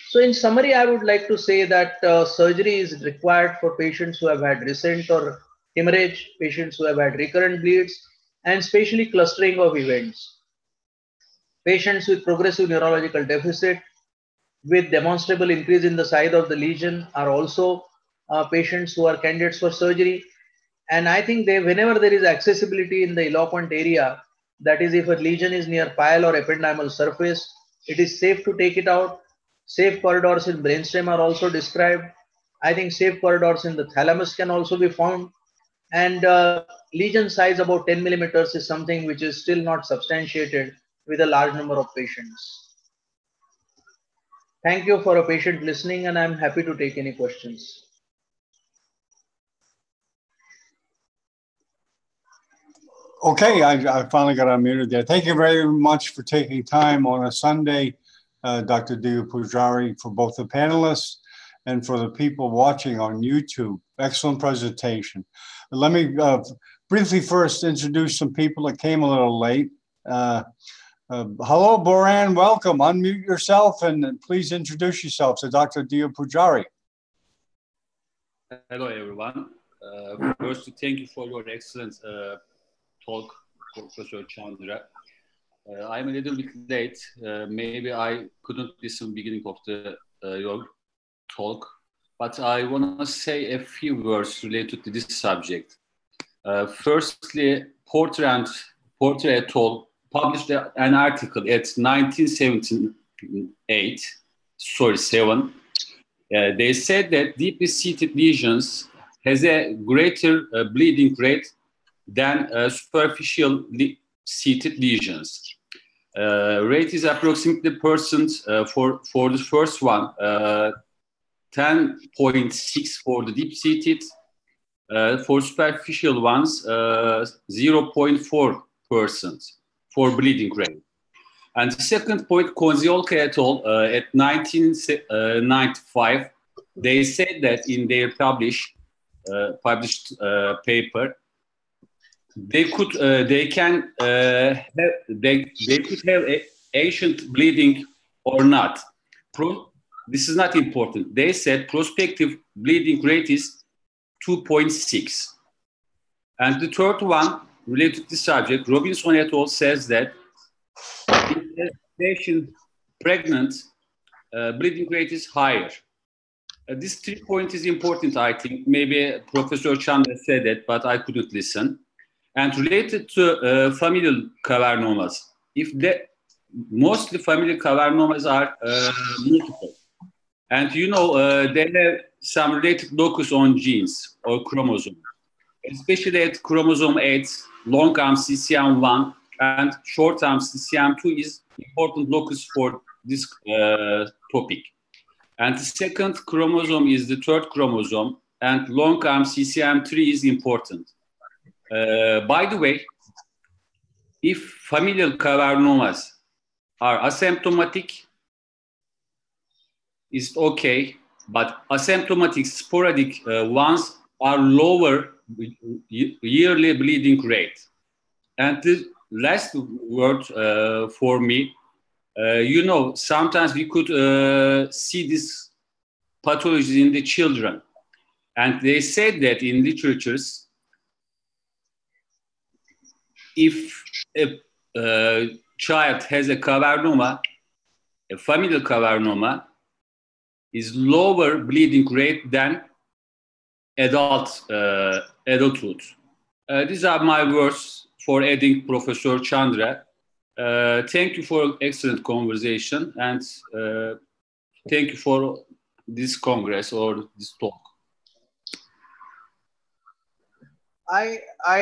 So in summary, I would like to say that surgery is required for patients who have had recent or hemorrhage, patients who have had recurrent bleeds, and especially clustering of events. Patients with progressive neurological deficit with demonstrable increase in the size of the lesion are also patients who are candidates for surgery. And I think whenever there is accessibility in the eloquent area, That is, if a lesion is near pile or ependymal surface, it is safe to take it out. Safe corridors in brainstem are also described. I think safe corridors in the thalamus can also be found. And lesion size about 10 millimeters is something which is still not substantiated with a large number of patients. Thank you for a patient listening, and I'm happy to take any questions. Okay, I finally got unmuted there. Thank you very much for taking time on a Sunday, Dr. Diya Pujari, for both the panelists and for the people watching on YouTube. Excellent presentation. Let me briefly first introduce some people that came a little late. Hello, Boran, welcome. Unmute yourself and please introduce yourself to Dr. Diya Pujari. Hello, everyone. First, thank you for your excellent talk, Professor Chandra. I'm a little bit late. Maybe I couldn't listen beginning of your talk, but I want to say a few words related to this subject. Firstly, Porter et al. Published an article at 1978, they said that deeply seated lesions has a greater bleeding rate than superficial seated lesions. Rate is approximately percent for the first one, 10.6 for the deep seated. For superficial ones, 0.4% for bleeding rate. And the second point, Konziolka et al. At 1995, they said that in their published paper, they could have ancient bleeding or not. This is not important. They said prospective bleeding rate is 2.6. And the third one, related to the subject, Robinson et al. Says that if the patient pregnant, bleeding rate is higher. This 3 point is important, I think. Maybe Professor Chandra said that, but I couldn't listen. And related to familial cavernomas, mostly familial cavernomas are multiple. And you know, they have some related locus on genes or chromosome, especially at chromosome 8, long arm CCM1 and short arm CCM2 is important locus for this topic. And the second chromosome is the third chromosome, and long arm CCM3 is important. By the way, if familial cavernomas are asymptomatic, it's okay, but asymptomatic sporadic ones are lower yearly bleeding rate. And the last word for me, you know, sometimes we could see this pathology in the children. And they said that in literatures, if a child has a cavernoma, a familial cavernoma, is lower bleeding rate than adulthood. These are my words for adding Professor Chandra. Thank you for excellent conversation, and thank you for this congress or this talk. I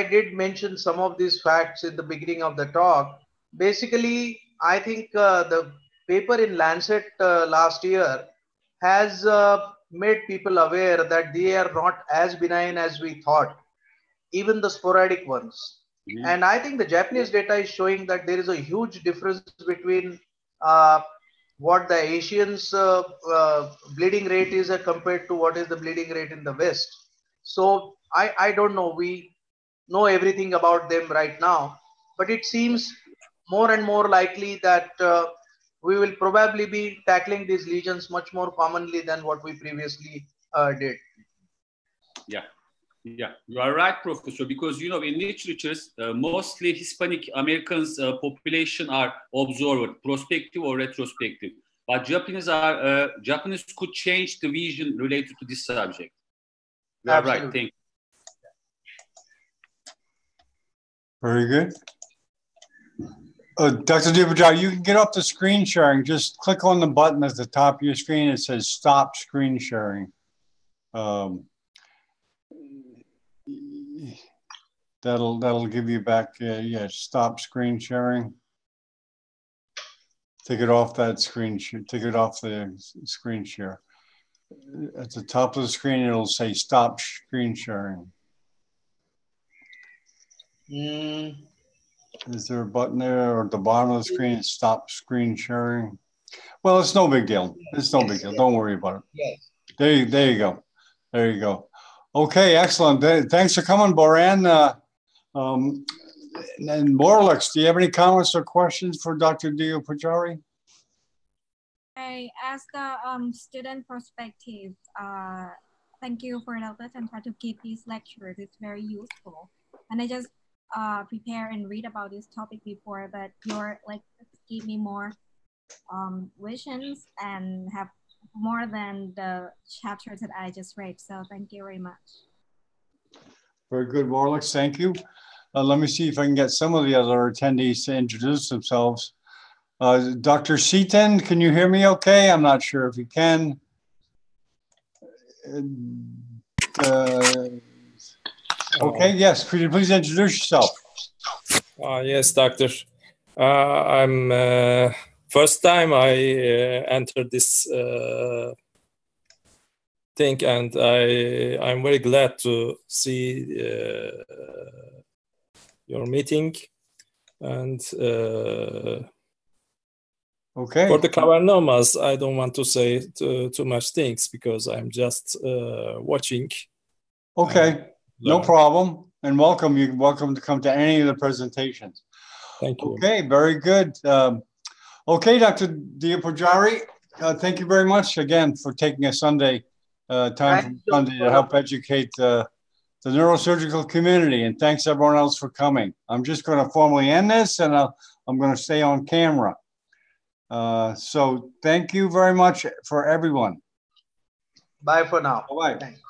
did mention some of these facts in the beginning of the talk. Basically, I think the paper in Lancet last year has made people aware that they are not as benign as we thought, even the sporadic ones. Mm-hmm. And I think the Japanese data is showing that there is a huge difference between what the Asians bleeding rate is compared to what is the bleeding rate in the West. So I don't know, we know everything about them right now, but it seems more and more likely that we will probably be tackling these lesions much more commonly than what we previously did. Yeah, you are right, Professor, because, you know, in literatures, mostly Hispanic Americans population are observed, prospective or retrospective. But Japanese could change the vision related to this subject. You are right, thank you. Very good. Dr. Dibajar, you can get off the screen sharing. Just click on the button at the top of your screen. It says stop screen sharing. That'll give you back, yeah, stop screen sharing. Take it off that screen, take it off the screen share. At the top of the screen, it'll say stop screen sharing. Is there a button there or at the bottom of the screen? Stop screen sharing. Well, it's no big deal. It's no big deal. Don't worry about it. Yes. There you go. There you go. Okay, excellent. Thanks for coming, Boran. And Morlix, do you have any comments or questions for Dr. Diopajari? As the student perspective, thank you for the opportunity to give these lectures. It's very useful. And I just prepare and read about this topic before, but your lectures give me more visions and have more than the chapters that I just read. So thank you very much. Very good, Morlix. Thank you. Let me see if I can get some of the other attendees to introduce themselves. Dr. Seaton, can you hear me okay? I'm not sure if you can. Okay, yes, could you please introduce yourself? Yes, doctor. I'm first time I entered this thing, and I'm very glad to see your meeting. And okay. For the cavernomas, I don't want to say too much things because I'm just watching. Okay, no problem. And welcome. You're welcome to come to any of the presentations. Thank you. Okay, very good. Okay, Dr. Diopajari, thank you very much again for taking a Sunday time from Sunday to help educate the neurosurgical community. And thanks everyone else for coming. I'm just going to formally end this, and I'm going to stay on camera. So thank you very much for everyone. Bye for now. Bye. Thanks.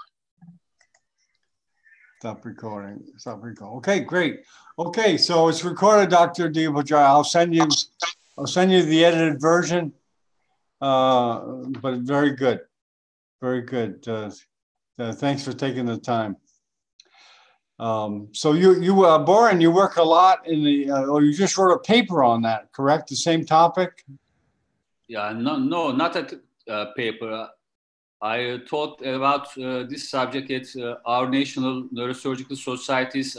Stop recording. Stop recording. Okay, great. Okay, so it's recorded, Dr. Diopajari. I'll send you the edited version. But very good. Very good. Thanks for taking the time. So Boran, you work a lot in the, or you just wrote a paper on that, correct? The same topic? Yeah, no, not a paper. I taught about this subject at our National Neurosurgical Society's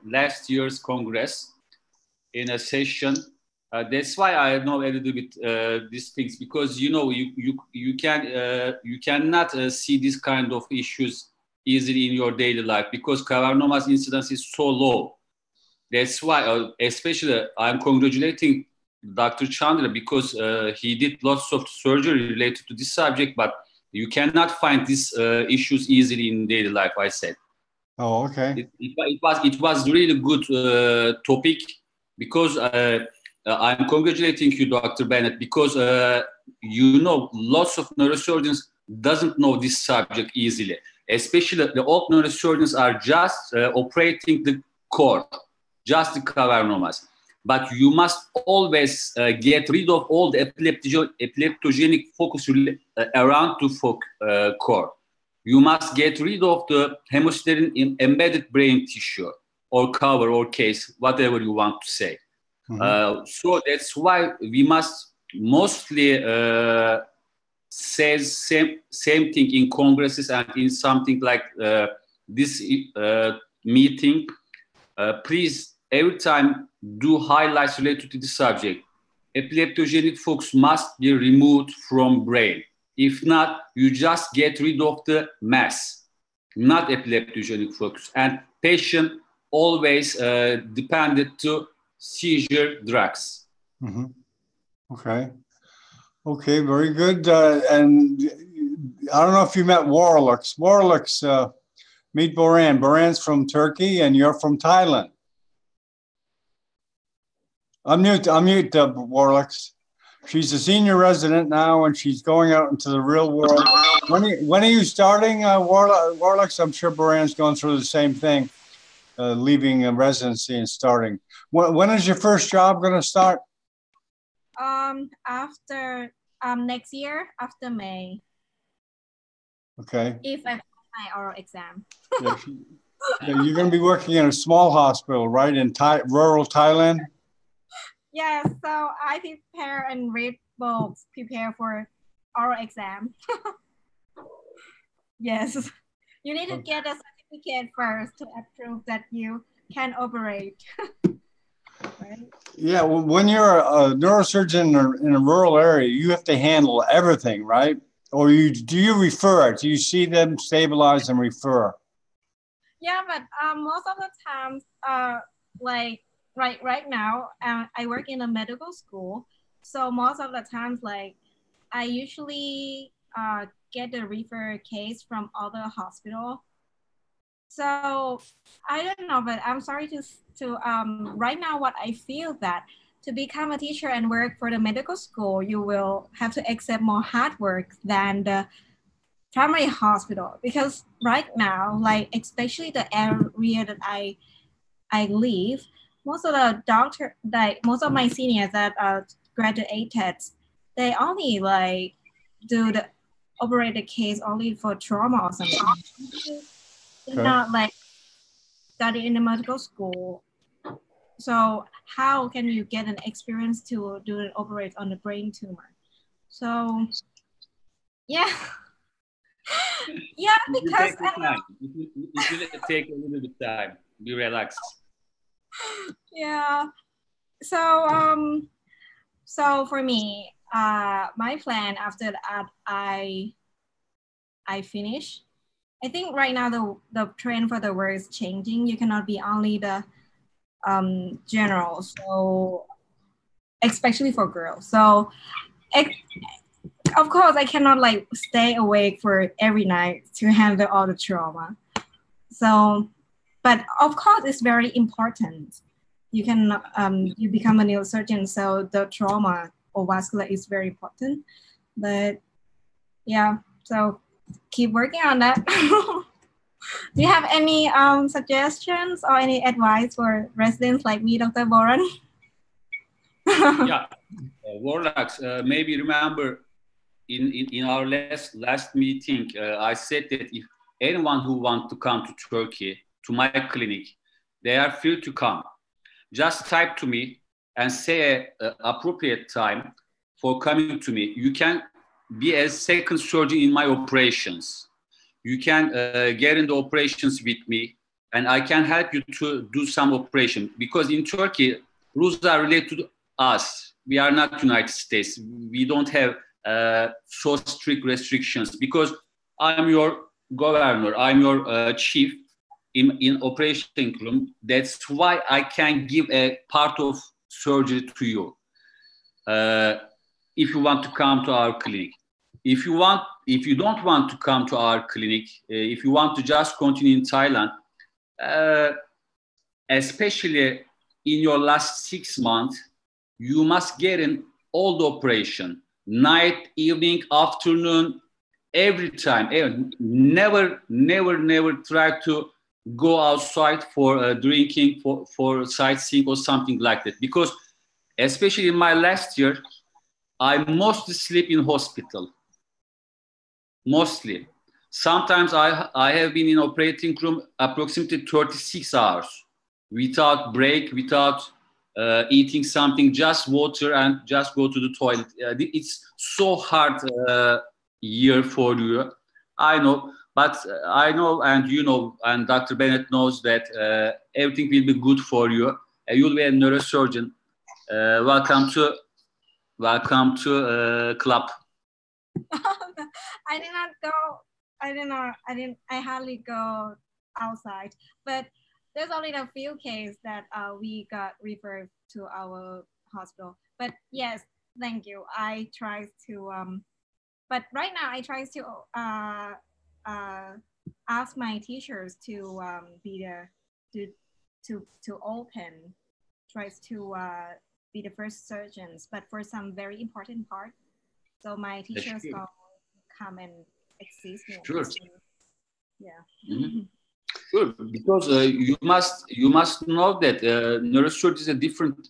last year's Congress in a session. That's why I know a little bit these things, because you cannot see this kind of issues easily in your daily life because cavernomas incidence is so low. That's why, especially, I'm congratulating Dr. Chandra because he did lots of surgery related to this subject, but you cannot find these issues easily in daily life, I said. Oh, okay. It was really good topic because I'm congratulating you, Dr. Bennett, because lots of neurosurgeons doesn't know this subject easily. Especially the old neurosurgeons are just operating the core, just the cavernomas. But you must always get rid of all the epileptogenic focus around the core. You must get rid of the hemosiderin in embedded brain tissue or cover or case, whatever you want to say. Mm-hmm. So that's why we must mostly say same thing in congresses and in something like this meeting. Please, every time, do highlights related to the subject. Epileptogenic focus must be removed from brain. If not, you just get rid of the mass, not epileptogenic focus. And patient always depended to seizure drugs. Mm-hmm. Okay. Okay, very good. And I don't know if you met Warlix. Warlix, meet Boran. Boran's from Turkey and you're from Thailand. Unmute Warlix. She's a senior resident now and she's going out into the real world. When are you starting, Warlix? I'm sure Boran's going through the same thing. leaving a residency and starting. When is your first job going to start? After next year, after May. Okay. If I pass my oral exam. Yeah, you're going to be working in a small hospital, right, in rural Thailand? Yes, so I prepare and read books, prepare for oral exam. Yes, you need to get a certificate first to prove that you can operate. Right? Yeah, well, when you're a neurosurgeon in a rural area, you have to handle everything, right? Or do you refer? Do you see them stabilize and refer? Yeah, but most of the times, like right now, I work in a medical school, so most of the times, like I usually get the refer case from other hospital. So I don't know, but I'm sorry to right now what I feel that to become a teacher and work for the medical school, you will have to accept more hard work than the primary hospital, because right now, like especially the area that I live, most of the doctor, like most of my seniors that graduated, they only like do the operate the case only for trauma or something. Okay. Not like study in the medical school. So how can you get an experience to do an operate on the brain tumor? So yeah. Yeah, because It will take a little bit time. Be relaxed. yeah. So for me, my plan after that I finish. I think right now the trend for the world is changing. You cannot be only the general, so especially for girls. So of course I cannot like stay awake for every night to handle all the trauma. So, but of course it's very important. You can you become a neurosurgeon, so the trauma or vascular is very important. But yeah, so keep working on that. Do you have any suggestions or any advice for residents like me, Dr. Boran? Yeah, Warlax, maybe remember in our last meeting, I said that if anyone who wants to come to Turkey, to my clinic, they are free to come. Just type to me and say an appropriate time for coming to me. You can be a second surgeon in my operations. You can get in the operations with me, and I can help you to do some operation. Because in Turkey, rules are related to us. We are not United States. We don't have so strict restrictions. Because I'm your governor, I'm your chief in operation room. That's why I can give a part of surgery to you. If you want to come to our clinic. If you don't want to come to our clinic, if you want to just continue in Thailand, especially in your last 6 months, you must get in all the operation, night, evening, afternoon, every time. Never try to go outside for drinking, for sightseeing or something like that. Because especially in my last year, I mostly sleep in hospital. Mostly. Sometimes I have been in operating room approximately 36 hours without break, without eating something, just water and just go to the toilet. It's so hard year for you. I know, but I know, and you know, and Dr. Bennett knows that everything will be good for you. You'll be a neurosurgeon. Welcome to club. I did not go. I hardly go outside. But there's only a few cases that we got referred to our hospital. But yes, thank you. I try to. But right now I try to ask my teachers to be the to open. Tries to be the first surgeons, but for some very important part. So my teachers come and assist me. Sure. Yeah. Mm-hmm. Sure, because you must know that neurosurgery is a different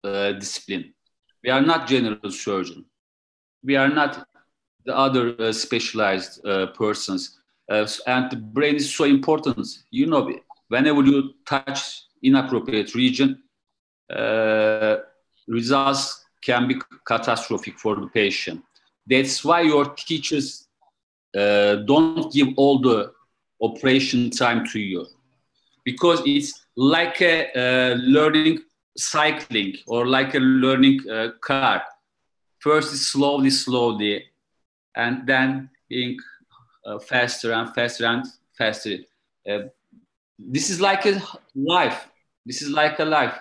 discipline. We are not general surgeon. We are not the other specialized persons. And the brain is so important. You know, whenever you touch inappropriate region, results can be catastrophic for the patient. That's why your teachers don't give all the operation time to you, because it's like a learning cycling or like a learning car. First is slowly, and then being faster and faster and faster. This is like a life. This is like a life.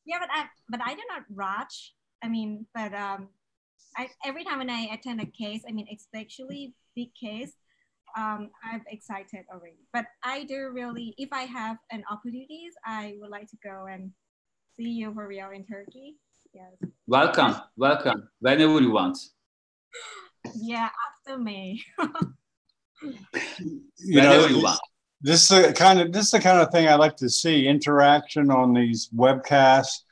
Yeah, but I do not rush. I mean, but every time when I attend a case, I mean, especially big case, I'm excited already. But I do really, if I have an opportunities, I would like to go and see you for real in Turkey. Yes. Welcome, welcome. Whenever you want. Yeah, after May. Whenever you want. This is the kind of thing I like to see, interaction on these webcasts.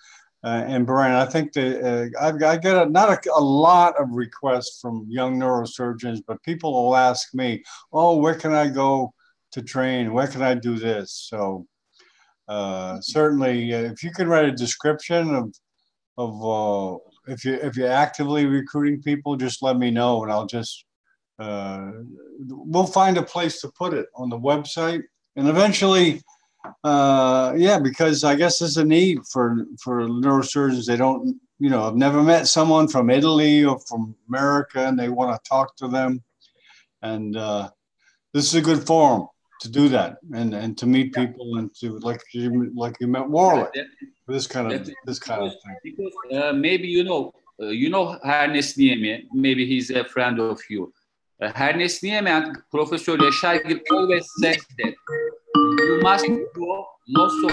And Brian, I think that I get not a lot of requests from young neurosurgeons, but people will ask me, "Oh, where can I go to train? Where can I do this?" So certainly, if you can write a description of if you're actively recruiting people, just let me know, and I'll just we'll find a place to put it on the website, and eventually. Yeah, because I guess there's a need for neurosurgeons. They don't, you know, I've never met someone from Italy or from America, and they want to talk to them. And this is a good forum to do that, and to meet people, and to like you met Warwick. This kind of thing. Because maybe you know Hernes Niemi. Maybe he's a friend of you. Hernes Niemi and Professor Yaşargil always says that. You must go lots of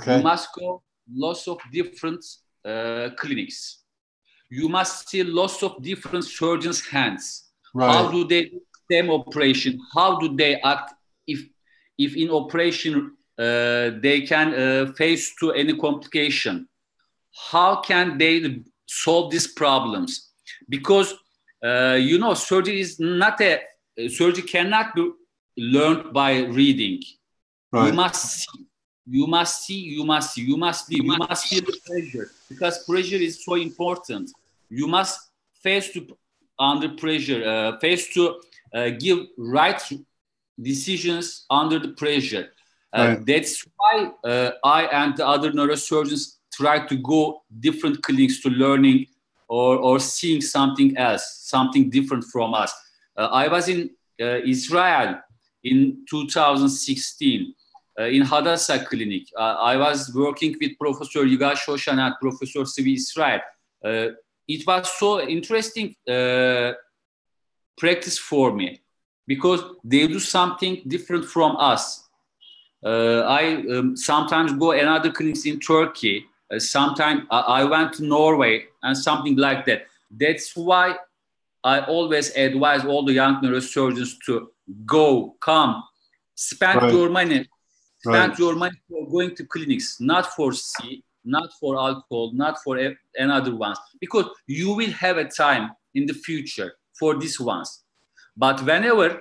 You must go lots of different clinics. You must see lots of different surgeons' hands. Right. How do they do the same operation? How do they act if in operation they can face to any complication? How can they solve these problems? Because you know, surgery is not a surgery cannot be learned by reading. Right. You must feel the pressure, because pressure is so important. You must face to under pressure, face to give right decisions under the pressure. Right. That's why I and the other neurosurgeons try to go different clinics to learning or seeing something else, something different from us. I was in Israel in 2016 in Hadassah Clinic. I was working with Professor Yigal Shoshan and Professor Sivi Israel. It was so interesting practice for me because they do something different from us. I sometimes go another clinics in Turkey. Sometimes I went to Norway and something like that. That's why I always advise all the young neurosurgeons to go, come, spend right. your money. Spend right. your money for going to clinics, not for C, not for alcohol, not for another ones, because you will have a time in the future for these ones. But whenever,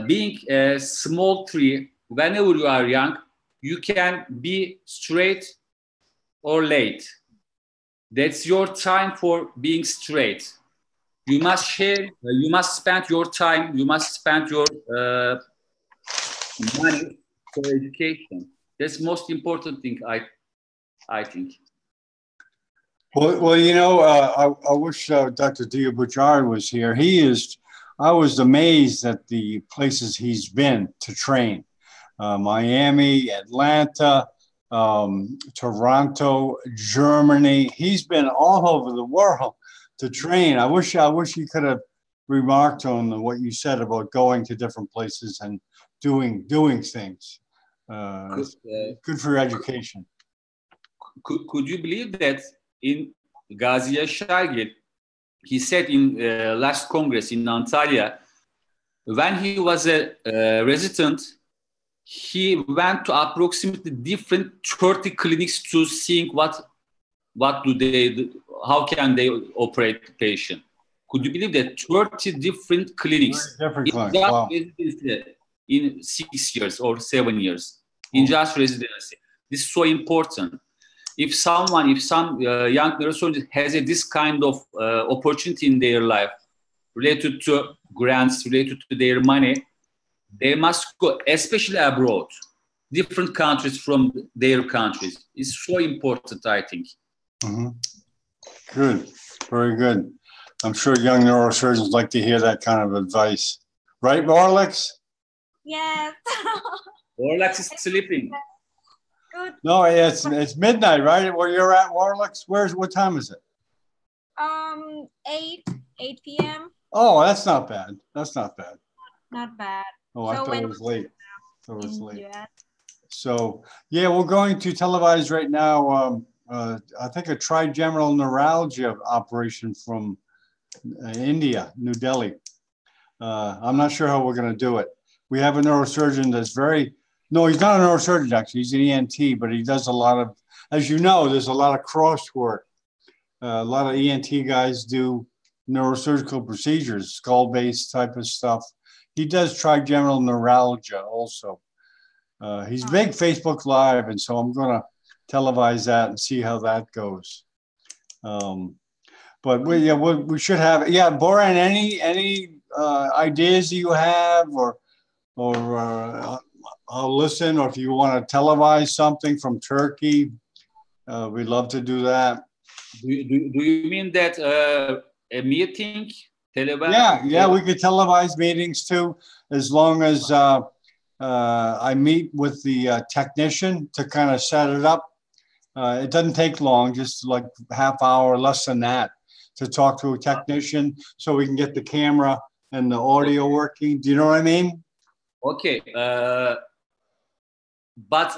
being a small tree, whenever you are young, you can be straight or late. That's your time for being straight. You must share, you must spend your time, you must spend your money for education. That's the most important thing, I think. Well, you know, I wish Dr. Diabujari was here. I was amazed at the places he's been to train. Miami, Atlanta, Toronto, Germany. He's been all over the world to train. I wish you could have remarked on what you said about going to different places and doing things. Good for your education. Could you believe that in Gazi Yaşargil, he said in last Congress in Antalya, when he was a resident, he went to approximately different 30 clinics to see what do they do, how can they operate the patient. Could you believe that 30 different clinics Different in clinics. just Wow. residency in 6 years or 7 years in just residency? This is so important. If some young neurosurgeon has this kind of opportunity in their life related to grants, related to their money, they must go, especially abroad, different countries from their countries. It's so important, I think. Mm-hmm. Good, very good. I'm sure young neurosurgeons like to hear that kind of advice. Right, Warlex? Yes. Warlex is sleeping. Good. No, it's midnight, right? Where you're at, Warlex? What time is it? 8 p.m. Oh, that's not bad. That's not bad. Not bad. Oh, I thought it was late. Yeah. So, yeah, we're going to televise right now, I think a trigeminal neuralgia operation from India, New Delhi. I'm not sure how we're going to do it. We have a neurosurgeon that's no, he's not a neurosurgeon, actually. He's an ENT, but he does a lot of, as you know, there's a lot of crosswork. A lot of ENT guys do neurosurgical procedures, skull-based type of stuff. He does trigeminal neuralgia also. He's big Facebook Live, and so I'm going to televise that and see how that goes. But we should have, Boran, any ideas you have, or I'll listen, or if you want to televise something from Turkey, we'd love to do that. Do you mean that a meeting? Yeah, we could televise meetings too, as long as I meet with the technician to kind of set it up. It doesn't take long, just like half hour, less than that, to talk to a technician so we can get the camera and the audio working. Do you know what I mean? Okay. But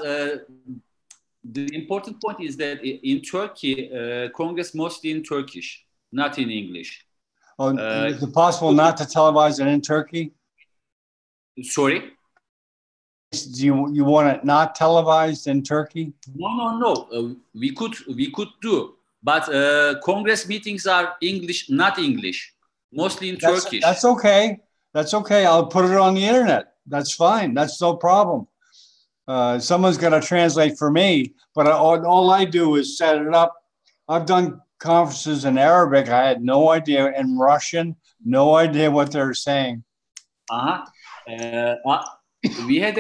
the important point is that in Turkey, Congress mostly in Turkish, not in English. Oh, is it possible not to televise it in Turkey? Sorry? Do you want it not televised in Turkey? No. We could do, but Congress meetings are English, not English, mostly in Turkish. That's okay. That's okay. I'll put it on the internet. That's fine. That's no problem. Someone's going to translate for me, but all I do is set it up. I've done conferences in Arabic. I had no idea. In Russian, no idea what they're saying. We had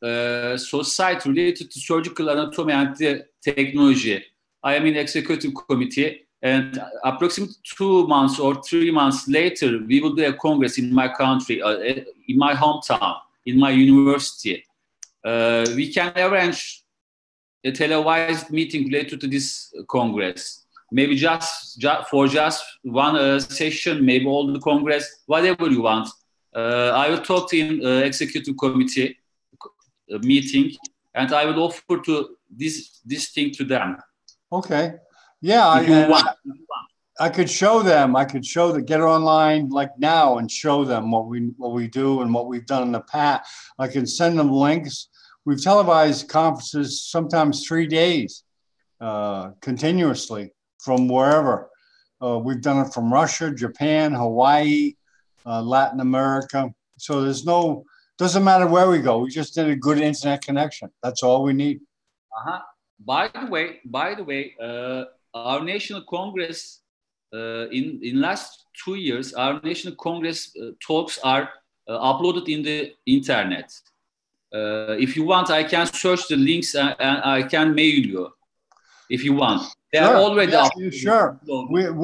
a society related to surgical anatomy and technology. I am in executive committee, and approximately 2 months or 3 months later, we will do a congress in my country, in my hometown, in my university. We can arrange a televised meeting related to this congress. Maybe just one session, maybe all the congress, whatever you want. I will talk to in executive committee meeting, and I will offer to this thing to them. Okay. Yeah. If you want. I could show them. Get it online like now and show them what we do and what we've done in the past. I can send them links. We've televised conferences sometimes 3 days continuously from wherever. We've done it from Russia, Japan, Hawaii, Latin America. So doesn't matter where we go. We just need a good internet connection. That's all we need. By the way, our national congress in last 2 years, our national congress talks are uploaded in the internet. If you want, I can search the links and I can mail you if you want. They are already uploaded. Sure.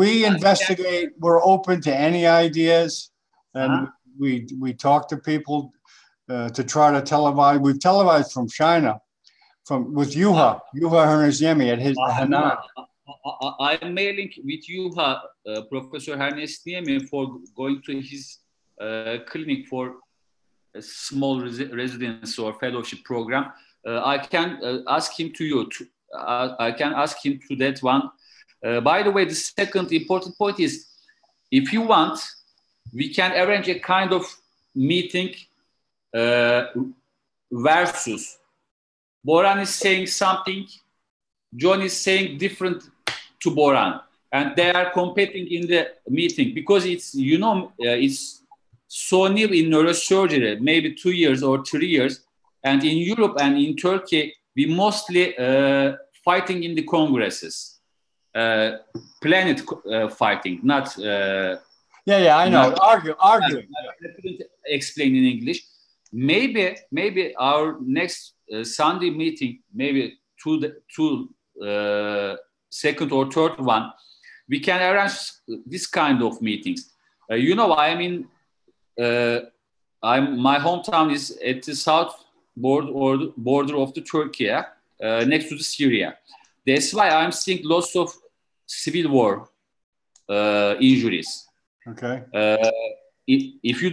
We investigate. We're open to any ideas, and we talk to people to try to televise. We've televised from China, with Yuha Hernesniemi at his Hanan. I'm mailing with Yuha, Professor Hernesniemi, for going to his clinic for a small residence or fellowship program. I can ask him to you. I can ask him to that one. By the way, the second important point is, if you want, we can arrange a kind of meeting versus Boran is saying something, John is saying different to Boran, and they are competing in the meeting because it's, you know, it's so new in neurosurgery, maybe 2 years or 3 years. And in Europe and in Turkey, we mostly fighting in the congresses, planet fighting, not. Yeah, I know. Arguing. I couldn't explain in English. Maybe our next Sunday meeting, maybe second or third one, we can arrange this kind of meetings. You know, I mean, my hometown is at the south border of the Turkey, next to the Syria. That's why I'm seeing lots of civil war injuries. Okay. If you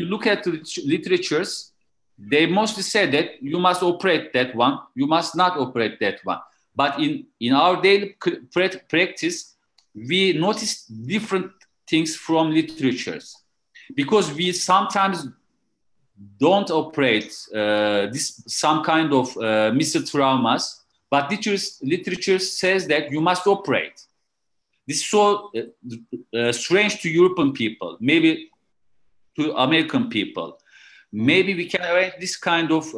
look at the literatures, they mostly say that you must operate that one, you must not operate that one. But in our daily practice, we notice different things from literatures, because we sometimes don't operate some kind of missile traumas, but literature says that you must operate. This is so strange to European people, maybe to American people. Maybe we can arrange this kind of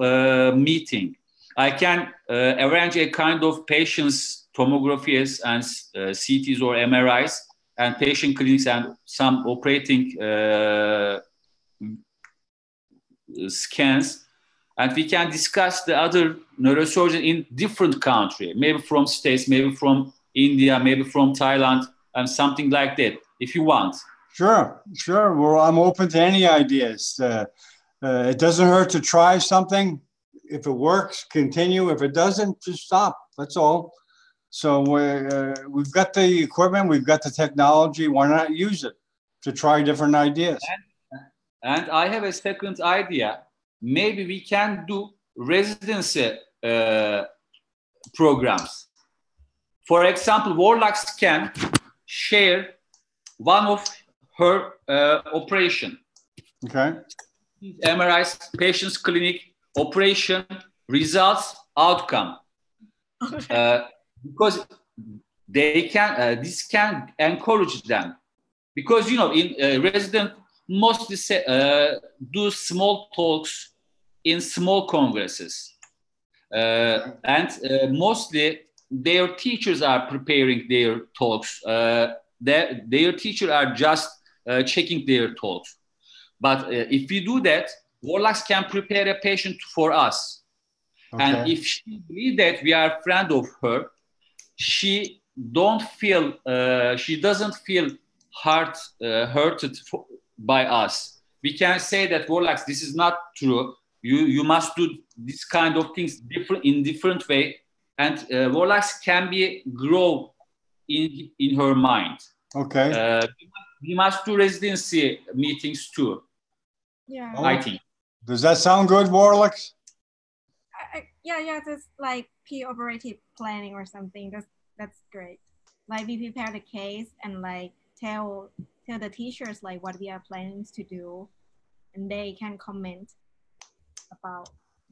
meeting. I can arrange a kind of patients' tomographies and CTs or MRIs and patient clinics and some operating scans. And we can discuss the other neurosurgeons in different countries, maybe from States, maybe from India, maybe from Thailand, and something like that, if you want. Sure. Well, I'm open to any ideas. It doesn't hurt to try something. If it works, continue. If it doesn't, just stop. That's all. So we've got the equipment, we've got the technology. Why not use it to try different ideas? And I have a second idea. Maybe we can do residency programs. For example, Warlocks can share one of her operation. Okay. MRIs, patient's clinic, operation, results, outcome. Because they can, this can encourage them. Because, you know, in resident mostly do small talks in small congresses. And mostly their teachers are preparing their talks. Their teachers are just checking their talks. But if we do that, Warlocks can prepare a patient for us. Okay. And if she believes that we are a friend of her, she doesn't feel hurted by us. We can say that, Warlocks, this is not true. You must do this kind of things in different way, and Warlocks can grow in her mind. Okay. We must do residency meetings too. Yeah. I think. Does that sound good, Warlocks? Yeah, just like pre-operative planning or something. That's great. Like we prepare the case and like tell the teachers like what we are planning to do, and they can comment about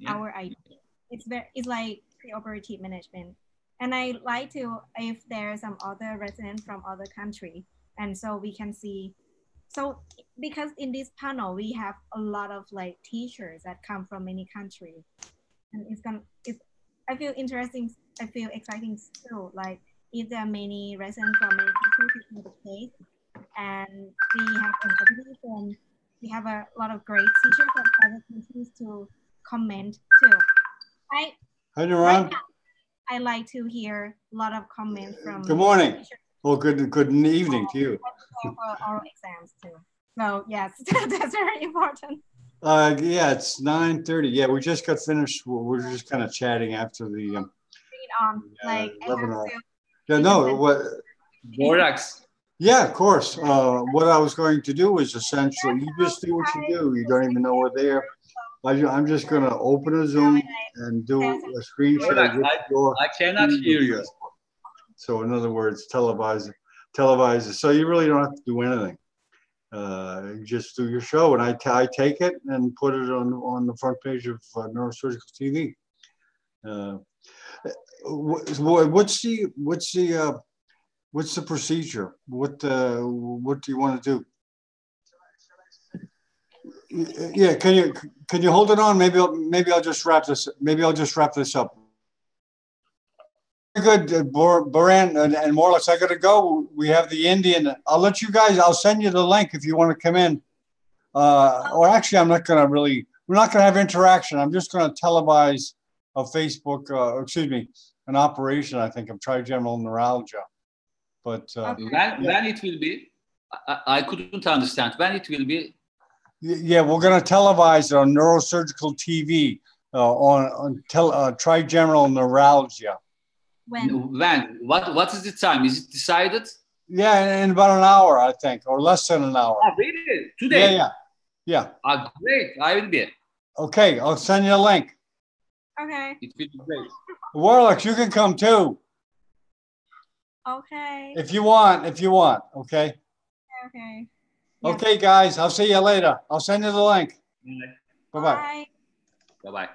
our idea. It's like pre-operative management. And I like to, if there are some other residents from other country, and so we can see. So because in this panel we have a lot of like teachers that come from many countries, and I feel interesting. I feel exciting too. Like if there are many residents from many countries in the case, and we have a lot of great teachers from other countries to comment too. Hi, Ron. I like to hear a lot of comments from. Good morning. Teachers. Well, good evening to you. For oral exams too. So yes, that's very important. Yeah, it's 9:30. Yeah, we just got finished. We're just kind of chatting after the bring it on. Like webinar. Yeah, no, what? Borax. Yeah, of course. What I was going to do is essentially, you just do what you do. You don't even know we're there. I'm just going to open a Zoom and do a screen share. I cannot hear you. So in other words, televise it. So you really don't have to do anything. just do your show, and I take it and put it on the front page of Neurosurgical TV. What's the procedure? What do you want to do? Yeah, can you hold it on? Maybe I'll just wrap this. Maybe I'll just wrap this up. Good, Baran and Morlix. I got to go. We have the Indian. I'll let you guys. I'll send you the link if you want to come in. Or actually, I'm not going to really. We're not going to have interaction. I'm just going to televise a Facebook. Excuse me, an operation. I think of trigeminal neuralgia. But when it will be? I couldn't understand when it will be. Yeah, we're going to televise it on Neurosurgical TV on trigeminal neuralgia. When? What is the time? Is it decided? Yeah, in about an hour, I think, or less than an hour. Oh, really? Today? Yeah. Great. I will be. Okay, I'll send you a link. Okay. It will be great. Warlocks, you can come too. Okay. If you want, okay? Okay. Okay, guys, I'll see you later. I'll send you the link. Bye. Bye-bye. Bye-bye.